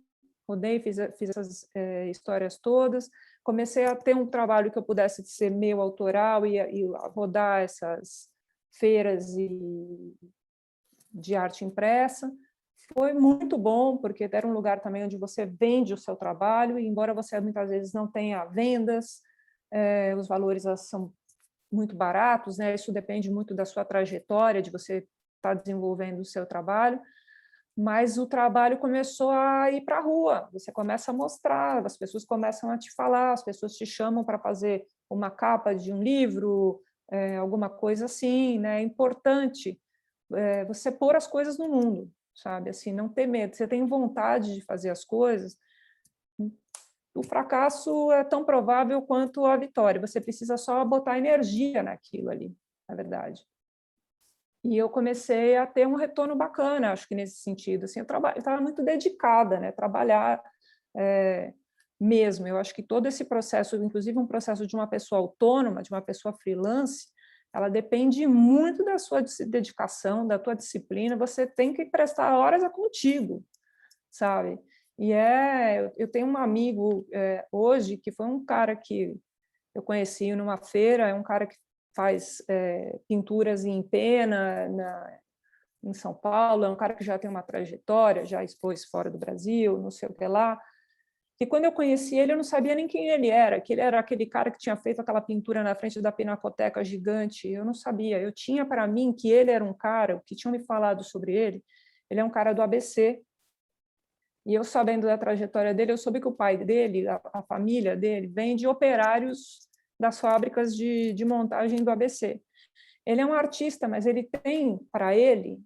fiz essas histórias todas, comecei a ter um trabalho que eu pudesse ser meu autoral e rodar essas feiras de arte impressa. Foi muito bom, porque era um lugar também onde você vende o seu trabalho, e embora você muitas vezes não tenha vendas, os valores são muito baratos, né? Isso depende muito da sua trajetória, de você estar desenvolvendo o seu trabalho, mas o trabalho começou a ir para a rua, você começa a mostrar, as pessoas começam a te falar, as pessoas te chamam para fazer uma capa de um livro, alguma coisa assim, né? É importante você pôr as coisas no mundo, sabe? Assim, não ter medo, você tem vontade de fazer as coisas, o fracasso é tão provável quanto a vitória, você precisa só botar energia naquilo ali, na verdade. E eu comecei a ter um retorno bacana, acho que nesse sentido. Assim, eu estava muito dedicada, né? Trabalhar mesmo. Eu acho que todo esse processo, inclusive um processo de uma pessoa autônoma, de uma pessoa freelance, ela depende muito da sua dedicação, da tua disciplina. Você tem que prestar horas contigo, sabe? E eu tenho um amigo hoje que foi um cara que eu conheci numa feira, é um cara que faz pinturas em pena em São Paulo, é um cara que já tem uma trajetória, já expôs fora do Brasil, não sei o que lá. E quando eu conheci ele, eu não sabia nem quem ele era, que ele era aquele cara que tinha feito aquela pintura na frente da Pinacoteca gigante. Eu não sabia. Eu tinha para mim que ele era um cara, que tinham me falado sobre ele é um cara do ABC. E eu, sabendo da trajetória dele, eu soube que o pai dele, a família dele, vem de operários das fábricas de montagem do ABC. Ele é um artista, mas ele tem, para ele,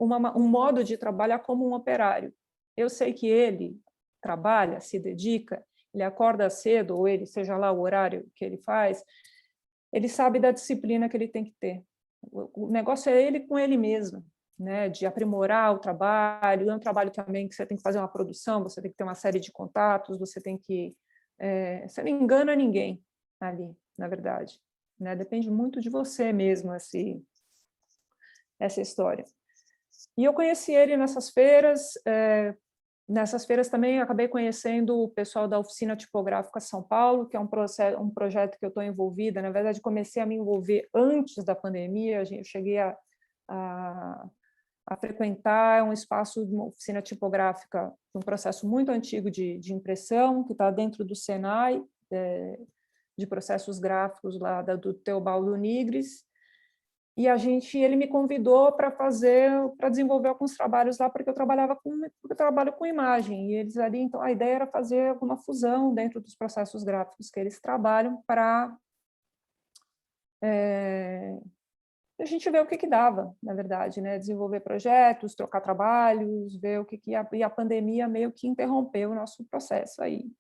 um modo de trabalhar como um operário. Eu sei que ele trabalha, se dedica, ele acorda cedo, ou ele, seja lá o horário que ele faz, ele sabe da disciplina que ele tem que ter. O negócio é ele com ele mesmo, né? De aprimorar o trabalho. É um trabalho também que você tem que fazer uma produção, você tem que ter uma série de contatos, você tem que... você não engana ninguém ali, na verdade, né? Depende muito de você mesmo, essa história. E eu conheci ele nessas feiras. Nessas feiras também acabei conhecendo o pessoal da Oficina Tipográfica São Paulo, que é um projeto que eu estou envolvida. Na verdade, comecei a me envolver antes da pandemia. Eu cheguei a frequentar um espaço de uma oficina tipográfica, um processo muito antigo de impressão, que está dentro do Senai, de processos gráficos lá do Teobaldo Nigris. E ele me convidou para desenvolver alguns trabalhos lá, porque eu trabalho com imagem, e eles ali, então, a ideia era fazer alguma fusão dentro dos processos gráficos que eles trabalham para a gente ver o que dava, na verdade, né? Desenvolver projetos, trocar trabalhos, ver o que ia, e a pandemia meio que interrompeu o nosso processo aí.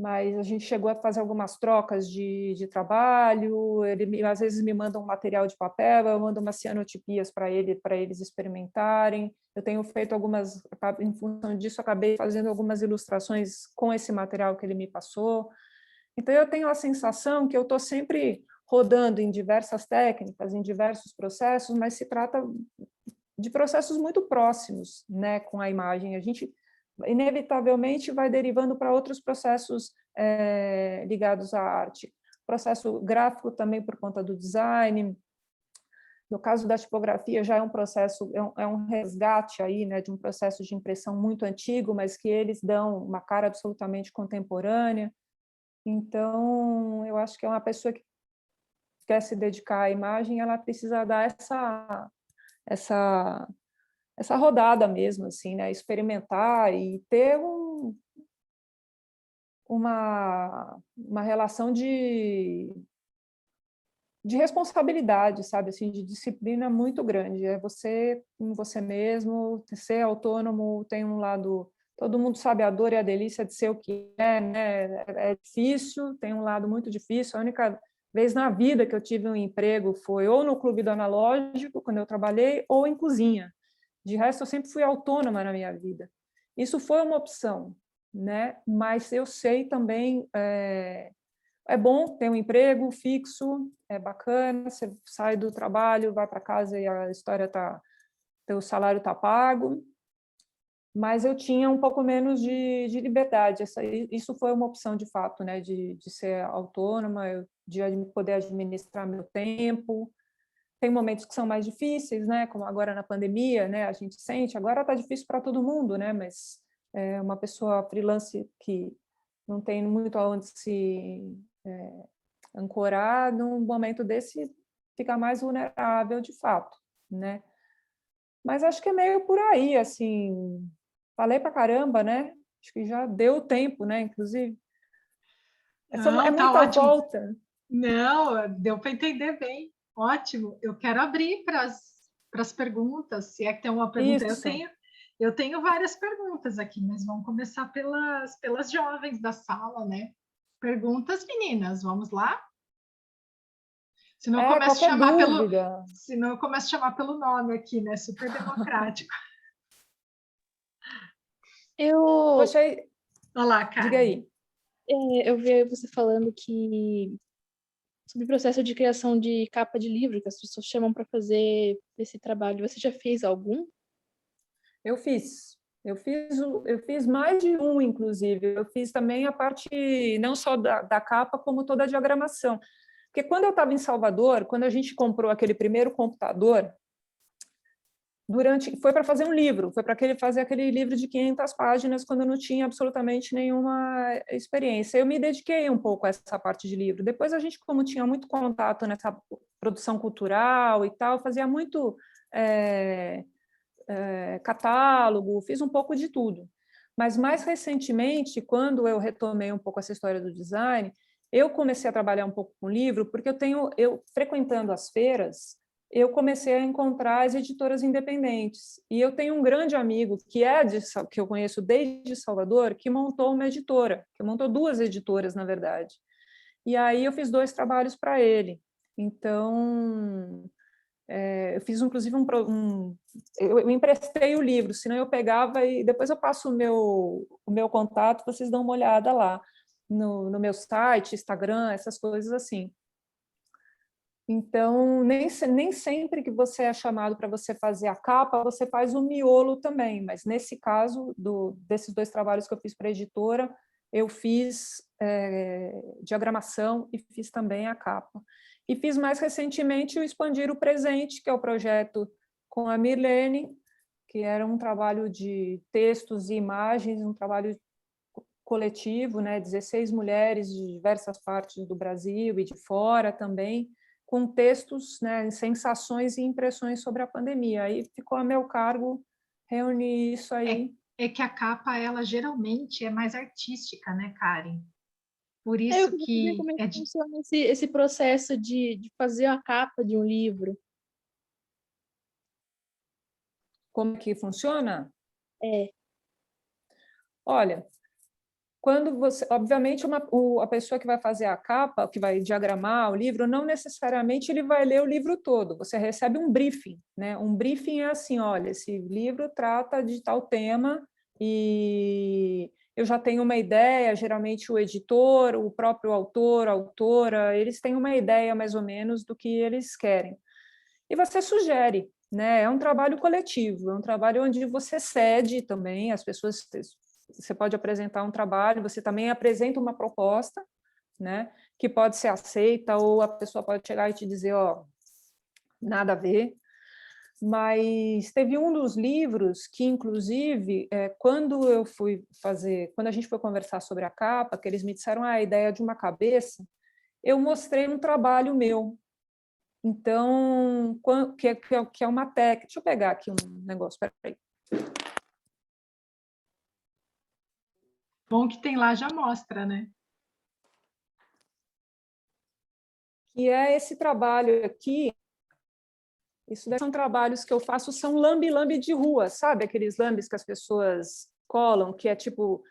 Mas a gente chegou a fazer algumas trocas de trabalho, às vezes me manda um material de papel, eu mando umas cianotipias para eles experimentarem. Eu tenho feito em função disso, acabei fazendo algumas ilustrações com esse material que ele me passou. Então, eu tenho a sensação que eu estou sempre rodando em diversas técnicas, em diversos processos, mas se trata de processos muito próximos, né, com a imagem. A gente inevitavelmente vai derivando para outros processos ligados à arte. Processo gráfico também por conta do design. No caso da tipografia, já é um processo, é um resgate aí, né, de um processo de impressão muito antigo, mas que eles dão uma cara absolutamente contemporânea. Então, eu acho que é uma pessoa que quer se dedicar à imagem, ela precisa dar essa rodada mesmo, assim, né? Experimentar e ter uma relação de responsabilidade, sabe, assim, de disciplina muito grande. É você com você mesmo, ser autônomo, tem um lado, todo mundo sabe a dor e a delícia de ser o que é, né? É difícil, tem um lado muito difícil. A única vez na vida que eu tive um emprego foi ou no Clube do Analógico, quando eu trabalhei, ou em cozinha. De resto, eu sempre fui autônoma na minha vida. Isso foi uma opção, né? Mas eu sei também, é bom ter um emprego fixo, é bacana, você sai do trabalho, vai para casa e a história teu salário está pago, mas eu tinha um pouco menos de liberdade. Isso foi uma opção de fato, né? De ser autônoma, de poder administrar meu tempo. Tem momentos que são mais difíceis, né? Como agora na pandemia, né? A gente sente, agora está difícil para todo mundo, né? Mas uma pessoa freelance que não tem muito aonde se ancorar, num momento desse, fica mais vulnerável de fato, né? Mas acho que é meio por aí, assim, falei para caramba, né? Acho que já deu tempo, né? Inclusive, é Não, tá muita ótimo. volta. Não, deu para entender bem. Ótimo. Eu quero abrir para as perguntas. Se é que tem uma pergunta, Isso. eu tenho várias perguntas aqui, mas vamos começar pelas jovens da sala, né? Perguntas, meninas, vamos lá? Senão eu começo a Qualquer chamar dúvida. senão eu começo a chamar pelo nome aqui, né? Super democrático. Eu, Poxa, Olá, diga Karen. aí. eu vi você falando sobre o processo de criação de capa de livro, que as pessoas chamam para fazer esse trabalho. Você já fez algum? Eu fiz mais de um, inclusive. Eu fiz também a parte não só da capa, como toda a diagramação. Porque quando eu estava em Salvador, quando a gente comprou aquele primeiro computador, foi para fazer um livro, foi para fazer aquele livro de 500 páginas, quando eu não tinha absolutamente nenhuma experiência. Eu me dediquei um pouco a essa parte de livro. Depois a gente, como tinha muito contato nessa produção cultural e tal, fazia muito catálogo, fiz um pouco de tudo. Mas mais recentemente, quando eu retomei um pouco essa história do design, eu comecei a trabalhar um pouco com livro, porque eu frequentando as feiras, eu comecei a encontrar as editoras independentes. E eu tenho um grande amigo que eu conheço desde Salvador, que montou uma editora, que montou 2 editoras, na verdade. E aí eu fiz 2 trabalhos para ele. Então, eu fiz inclusive eu emprestei o livro, senão eu pegava e depois eu passo o meu contato, vocês dão uma olhada lá no meu site, Instagram, essas coisas assim. Então, nem sempre que você é chamado para você fazer a capa, você faz o miolo também, mas nesse caso, desses 2 trabalhos que eu fiz para a editora, eu fiz diagramação e fiz também a capa. E fiz mais recentemente o Expandir o Presente, que é o projeto com a Mirlene, que era um trabalho de textos e imagens, um trabalho coletivo, né? 16 mulheres de diversas partes do Brasil e de fora também, com textos, né, sensações e impressões sobre a pandemia. Aí ficou a meu cargo reunir isso aí. É que a capa, ela geralmente é mais artística, né, Karen? Por Eu isso queria saber que como é é que de... funciona esse processo de fazer a capa de um livro. Como que funciona? É, Olha, quando você, obviamente, a pessoa que vai fazer a capa, que vai diagramar o livro, não necessariamente ele vai ler o livro todo. Você recebe um briefing, né? Um briefing é assim, olha, esse livro trata de tal tema e eu já tenho uma ideia. Geralmente o editor, o próprio autor, a autora, eles têm uma ideia mais ou menos do que eles querem. E você sugere, né? É um trabalho coletivo, é um trabalho onde você cede também, as pessoas, você pode apresentar um trabalho, você também apresenta uma proposta, né? Que pode ser aceita, ou a pessoa pode chegar e te dizer, ó, nada a ver. Mas teve um dos livros que, inclusive, quando eu fui fazer, quando a gente foi conversar sobre a capa, que eles me disseram a ideia de uma cabeça, eu mostrei um trabalho meu. Então, que é uma técnica. Deixa eu pegar aqui um negócio, peraí. Bom que tem lá já mostra, né? Que é esse trabalho aqui. Isso são trabalhos que eu faço, são lambe-lambe de rua, sabe? Aqueles lambes que as pessoas colam, que é tipo,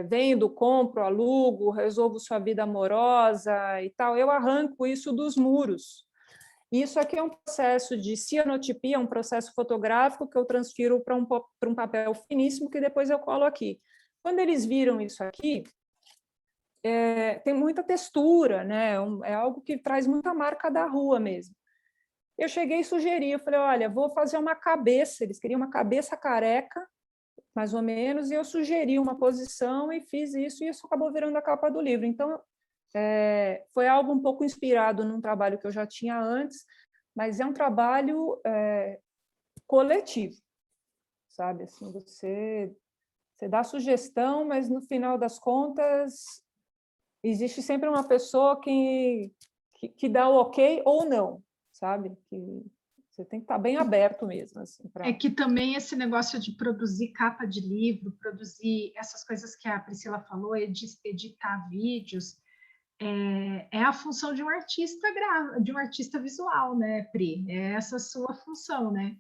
vendo, compro, alugo, resolvo sua vida amorosa e tal. Eu arranco isso dos muros. Isso aqui é um processo de cianotipia, um processo fotográfico que eu transfiro para um papel finíssimo que depois eu colo aqui. Quando eles viram isso aqui, tem muita textura, né? É algo que traz muita marca da rua mesmo. Eu cheguei e sugeri, eu falei, olha, vou fazer uma cabeça, eles queriam uma cabeça careca, mais ou menos, e eu sugeri uma posição e fiz isso, e isso acabou virando a capa do livro. Então, foi algo um pouco inspirado num trabalho que eu já tinha antes, mas é um trabalho coletivo, sabe? Assim, você dá sugestão, mas no final das contas existe sempre uma pessoa que dá o ok ou não, sabe? Que você tem que estar bem aberto mesmo, assim, É que também esse negócio de produzir capa de livro, produzir essas coisas que a Priscila falou, editar vídeos, é a função de um artista de um artista visual, né, Pri? É essa a sua função, né?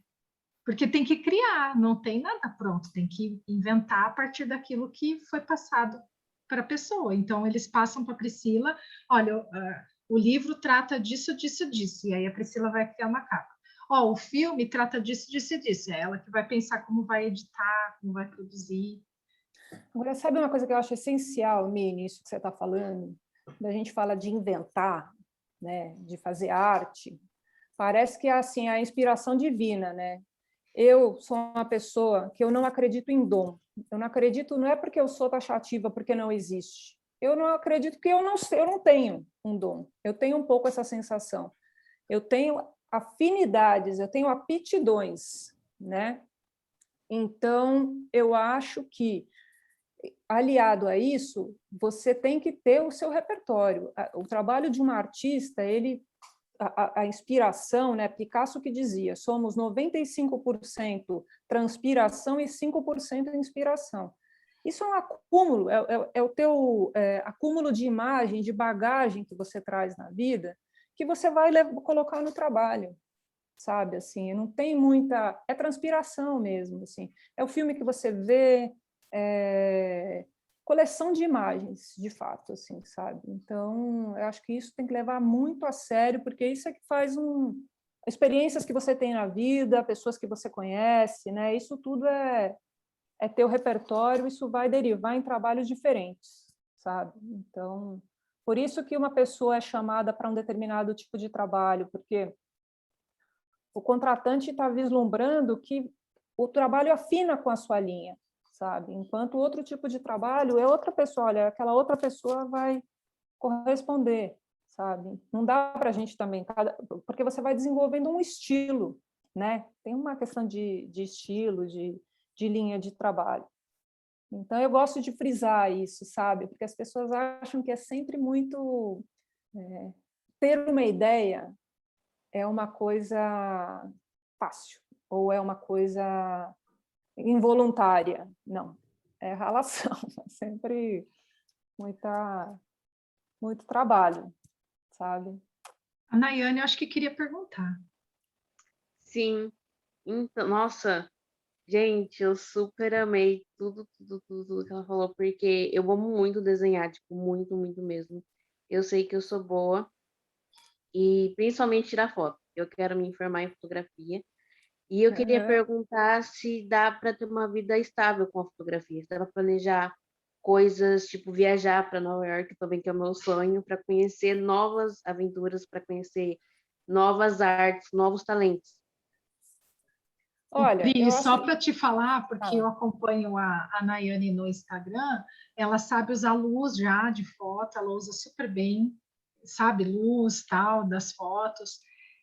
Porque tem que criar, não tem nada pronto, tem que inventar a partir daquilo que foi passado para a pessoa. Então, eles passam para a Priscila, olha, o livro trata disso, disso, disso, e aí a Priscila vai criar uma capa. Ó, o filme trata disso, disso e disso, é ela que vai pensar como vai editar, como vai produzir. Agora, sabe uma coisa que eu acho essencial, Mini, isso que você está falando? Quando a gente fala de inventar, né, de fazer arte, parece que é assim, a inspiração divina, né? Eu sou uma pessoa que eu não acredito em dom. Eu não acredito, não é porque eu sou taxativa, porque não existe. Eu não acredito que eu não tenho um dom. Eu tenho um pouco essa sensação. Eu tenho afinidades, eu tenho aptidões, né? Então, eu acho que, aliado a isso, você tem que ter o seu repertório. O trabalho de um artista, a inspiração, né? Picasso que dizia, somos 95% transpiração e 5% inspiração. Isso é um acúmulo, é o teu acúmulo de imagem, de bagagem que você traz na vida, que você vai colocar no trabalho, sabe? Assim, não tem muita... É transpiração mesmo, assim. É o filme que você vê, coleção de imagens, de fato, assim, sabe? Então, eu acho que isso tem que levar muito a sério, porque isso é que faz experiências que você tem na vida, pessoas que você conhece, né? Isso tudo é teu repertório, isso vai derivar em trabalhos diferentes, sabe? Então, por isso que uma pessoa é chamada para um determinado tipo de trabalho, porque o contratante está vislumbrando que o trabalho afina com a sua linha, sabe? Enquanto outro tipo de trabalho é outra pessoa, olha, aquela outra pessoa vai corresponder, sabe? Não dá para a gente também, porque você vai desenvolvendo um estilo, né? Tem uma questão de estilo, de linha de trabalho. Então, eu gosto de frisar isso, sabe? Porque as pessoas acham que é sempre muito ter uma ideia é uma coisa fácil, ou é uma coisa involuntária. Não, é ralação, é sempre muito trabalho, sabe? A Nayane, eu acho que queria perguntar. Sim. Então, nossa, gente, eu super amei tudo que ela falou, porque eu amo muito desenhar, tipo, muito, muito mesmo. Eu sei que eu sou boa e principalmente tirar foto. Eu quero me informar em fotografia. E eu queria Uhum. perguntar se dá para ter uma vida estável com a fotografia, se dá para planejar coisas, tipo viajar para Nova York também, que é o meu sonho, para conhecer novas aventuras, para conhecer novas artes, novos talentos. O Olha, Pri, eu acho só que... para te falar, porque Fala. eu acompanho a Nayane no Instagram, ela sabe usar luz já de foto, ela usa super bem, sabe, luz, tal, das fotos.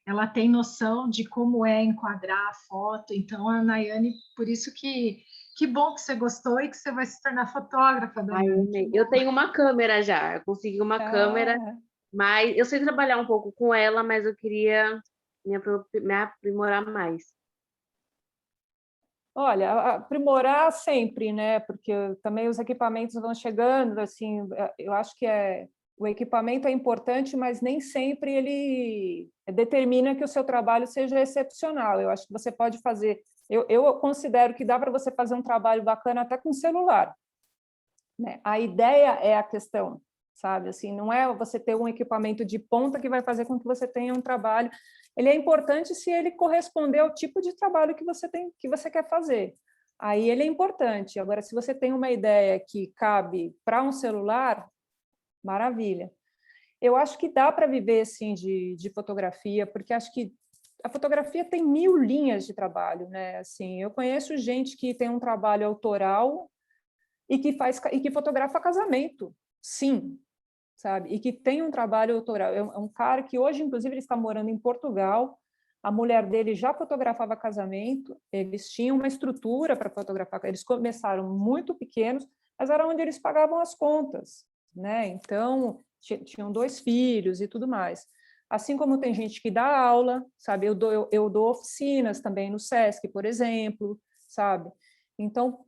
Ela tem noção de como é enquadrar a foto. Então, a Nayane, por isso que bom que você gostou e que você vai se tornar fotógrafa, Ai, eu Nayane. Que amei. bom. Eu tenho uma câmera já, eu consegui uma câmera, Ah, mas eu sei trabalhar um pouco com ela, mas eu queria me aprimorar mais. olha, aprimorar sempre, né? Porque também os equipamentos vão chegando, assim, eu acho que o equipamento é importante, mas nem sempre ele determina que o seu trabalho seja excepcional. Eu acho que você pode fazer, eu considero que dá para você fazer um trabalho bacana até com celular, né? A ideia é a questão, sabe? Assim, não é você ter um equipamento de ponta que vai fazer com que você tenha um trabalho. Ele é importante se ele corresponder ao tipo de trabalho que você tem, que você quer fazer. Aí ele é importante. Agora, se você tem uma ideia que cabe para um celular, maravilha. Eu acho que dá para viver assim de fotografia, porque acho que a fotografia tem 1000 linhas de trabalho, né? Assim, eu conheço gente que tem um trabalho autoral e que fotografa casamento, sim, sabe? E que tem um trabalho autoral. É um cara que hoje, inclusive, ele está morando em Portugal. A mulher dele já fotografava casamento. Eles tinham uma estrutura para fotografar. Eles começaram muito pequenos, mas era onde eles pagavam as contas, né? Então tinham 2 filhos e tudo mais. Assim como tem gente que dá aula, sabe? Eu dou oficinas também no SESC, por exemplo, sabe? Então,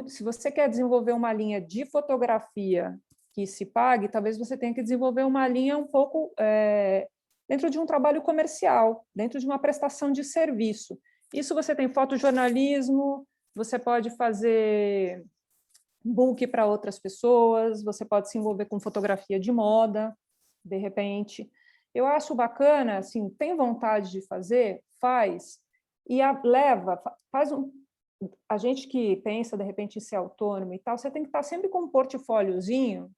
se você quer desenvolver uma linha de fotografia que se pague, talvez você tenha que desenvolver uma linha um pouco dentro de um trabalho comercial, dentro de uma prestação de serviço. Isso você tem fotojornalismo, você pode fazer book para outras pessoas, você pode se envolver com fotografia de moda, de repente. Eu acho bacana, assim, tem vontade de fazer, faz, e faz a gente que pensa, de repente, em ser autônomo e tal, você tem que estar sempre com um portfóliozinho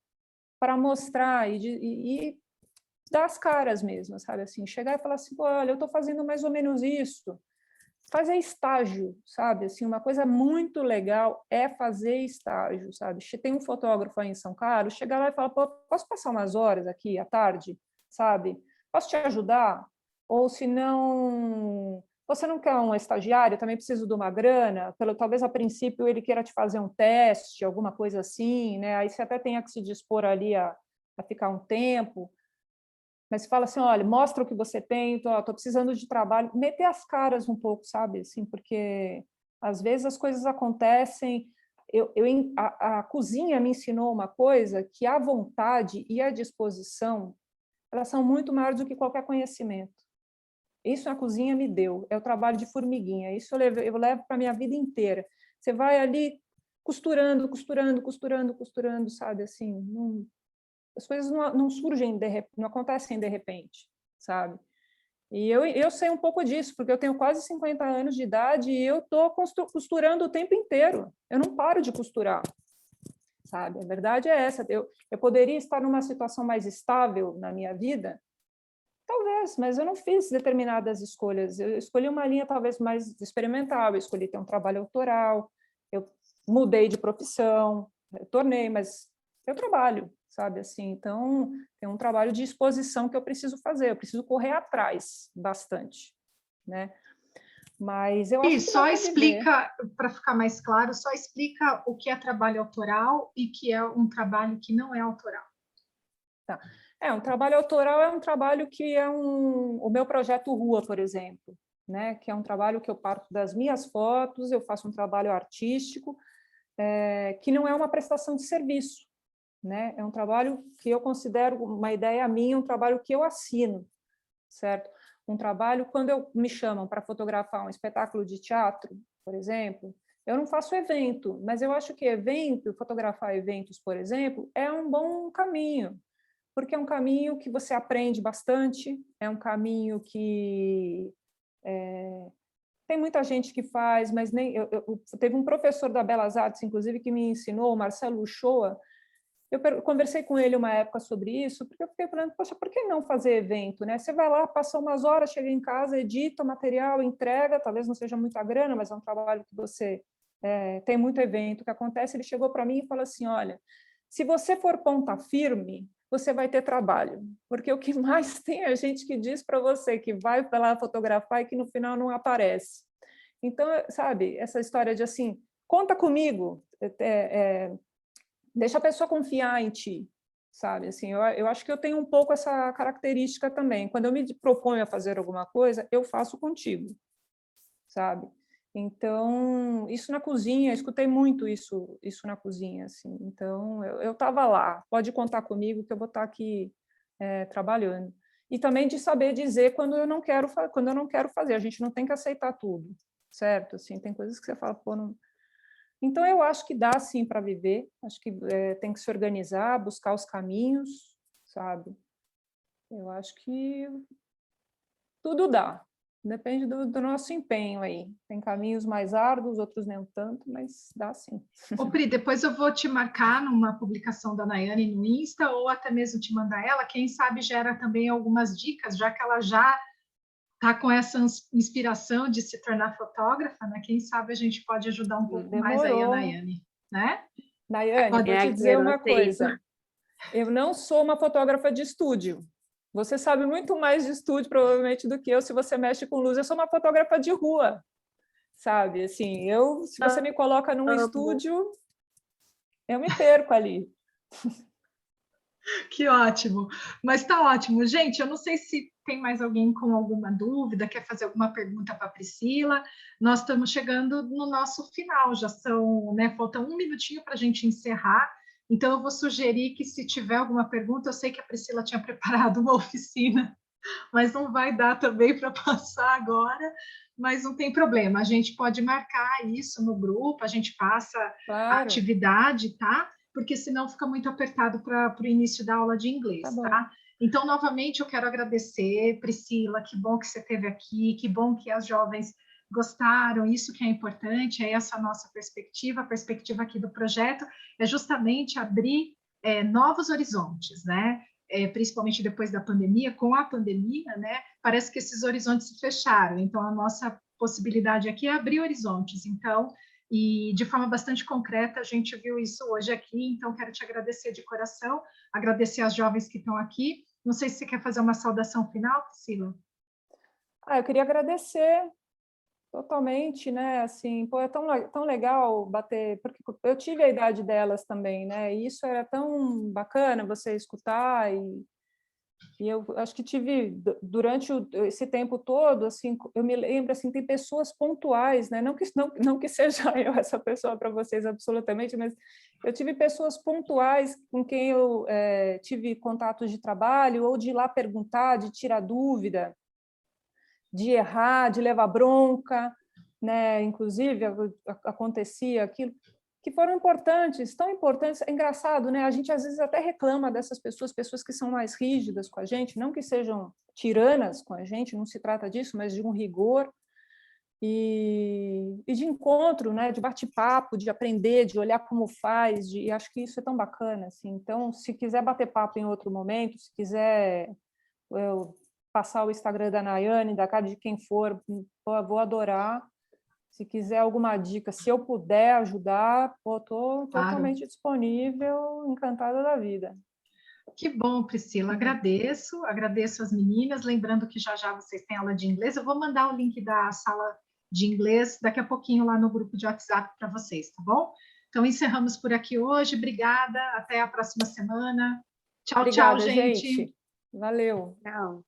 para mostrar e dar as caras mesmo, sabe? Assim, chegar e falar assim, olha, eu estou fazendo mais ou menos isso. Fazer estágio, sabe? Assim, uma coisa muito legal é fazer estágio, sabe? Tem um fotógrafo aí em São Carlos, chegar lá e falar, pô, posso passar umas horas aqui à tarde, sabe? Posso te ajudar? Ou se não, você não quer um estagiário, eu também preciso de uma grana, talvez a princípio ele queira te fazer um teste, alguma coisa assim, né? Aí você até tenha que se dispor ali a ficar um tempo, mas fala assim, olha, mostra o que você tem, tô precisando de trabalho, meter as caras um pouco, sabe? Assim, porque às vezes as coisas acontecem. A cozinha me ensinou uma coisa, que a vontade e a disposição, elas são muito maiores do que qualquer conhecimento. Isso a cozinha me deu, é o trabalho de formiguinha, isso eu levo para a minha vida inteira. Você vai ali costurando, sabe? Assim, as coisas não surgem, não acontecem de repente, sabe? E eu sei um pouco disso, porque eu tenho quase 50 anos de idade e eu estou costurando o tempo inteiro. Eu não paro de costurar, sabe? A verdade é essa. Eu poderia estar numa situação mais estável na minha vida, talvez, mas eu não fiz determinadas escolhas. Eu escolhi uma linha talvez mais experimental, eu escolhi ter um trabalho autoral, eu mudei de profissão, eu tornei, mas eu trabalho, sabe? Assim, então, tem um trabalho de exposição que eu preciso fazer, eu preciso correr atrás bastante, né? Mas eu acho E que dá só para viver. explica, para ficar mais claro, só explica o que é trabalho autoral e que é um trabalho que não é autoral. Tá. Um trabalho autoral é um trabalho que é o meu projeto Rua, por exemplo, né? Que é um trabalho que eu parto das minhas fotos, eu faço um trabalho artístico, que não é uma prestação de serviço, né? É um trabalho que eu considero uma ideia minha, um trabalho que eu assino, certo? Um trabalho, quando me chamam para fotografar um espetáculo de teatro, por exemplo, eu não faço evento, mas eu acho que fotografar eventos, por exemplo, é um bom caminho, porque é um caminho que você aprende bastante, é um caminho que tem muita gente que faz, mas nem teve um professor da Belas Artes, inclusive, que me ensinou, o Marcelo Uchoa. Eu conversei com ele uma época sobre isso, porque eu fiquei falando, poxa, por que não fazer evento, né? Você vai lá, passa umas horas, chega em casa, edita o material, entrega, talvez não seja muita grana, mas é um trabalho que você tem muito evento que acontece. Ele chegou para mim e falou assim, olha, se você for ponta firme, você vai ter trabalho, porque o que mais tem é gente que diz para você que vai lá fotografar e que no final não aparece. Então, sabe, essa história de assim, conta comigo, deixa a pessoa confiar em ti, sabe? Assim, eu acho que eu tenho um pouco essa característica também. Quando eu me proponho a fazer alguma coisa, eu faço contigo, sabe? Então, isso na cozinha, escutei muito isso na cozinha, assim. Então, eu estava lá, pode contar comigo que eu vou estar aqui trabalhando. E também de saber dizer quando eu não quero fazer. A gente não tem que aceitar tudo, certo? Assim, tem coisas que você fala, pô, não... Então, eu acho que dá, sim, para viver. Acho que tem que se organizar, buscar os caminhos, sabe? Eu acho que tudo dá. Depende do nosso empenho aí. Tem caminhos mais árduos, outros nem tanto, mas dá sim. Ô, Pri, depois eu vou te marcar numa publicação da Nayane no Insta, ou até mesmo te mandar ela. Quem sabe gera também algumas dicas, já que ela já está com essa inspiração de se tornar fotógrafa, né? Quem sabe a gente pode ajudar um pouco mais aí a Nayane, né? Nayane, vou te dizer uma coisa. Eu não sou uma fotógrafa de estúdio. Você sabe muito mais de estúdio, provavelmente, do que eu, se você mexe com luz. Eu sou uma fotógrafa de rua, sabe? Assim, se você me coloca num estúdio, eu me perco ali. Que ótimo. Mas tá ótimo. Gente, eu não sei se tem mais alguém com alguma dúvida, quer fazer alguma pergunta para a Priscila. Nós estamos chegando no nosso final, já são, né? Falta um minutinho para a gente encerrar. Então, eu vou sugerir que, se tiver alguma pergunta, eu sei que a Priscila tinha preparado uma oficina, mas não vai dar também para passar agora, mas não tem problema, a gente pode marcar isso no grupo, a gente passa a atividade, tá? Porque senão fica muito apertado para o início da aula de inglês, tá? Então, novamente, eu quero agradecer, Priscila, que bom que você esteve aqui, que bom que as jovens gostaram, isso que é importante, é essa nossa perspectiva, a perspectiva aqui do projeto é justamente abrir novos horizontes, né? Principalmente depois da pandemia, com a pandemia, né? Parece que esses horizontes se fecharam, então a nossa possibilidade aqui é abrir horizontes, então, e de forma bastante concreta, a gente viu isso hoje aqui, então quero te agradecer de coração, agradecer às jovens que estão aqui. Não sei se você quer fazer uma saudação final, Priscila. Eu queria agradecer totalmente, né? Assim, pô, é tão legal bater, porque eu tive a idade delas também, né? E isso era tão bacana você escutar e eu acho que tive durante esse tempo todo, assim, eu me lembro assim, tem pessoas pontuais, né? Não que seja eu essa pessoa para vocês absolutamente, mas eu tive pessoas pontuais com quem eu tive contatos de trabalho ou de ir lá perguntar, de tirar dúvida, de errar, de levar bronca, né? Inclusive acontecia aquilo, que foram importantes, tão importantes. É engraçado, né? A gente às vezes até reclama dessas pessoas que são mais rígidas com a gente, não que sejam tiranas com a gente, não se trata disso, mas de um rigor e de encontro, né? De bate-papo, de aprender, de olhar como faz, e acho que isso é tão bacana, assim. Então, se quiser bater papo em outro momento, se quiser passar o Instagram da Nayane, da cara de quem for, vou adorar. Se quiser alguma dica, se eu puder ajudar, estou totalmente disponível, encantada da vida. Que bom, Priscila, agradeço as meninas, lembrando que já vocês têm aula de inglês, eu vou mandar o link da sala de inglês daqui a pouquinho lá no grupo de WhatsApp para vocês, tá bom? Então, encerramos por aqui hoje, obrigada, até a próxima semana, Tchau, Obrigada, tchau, gente. Valeu. Tchau.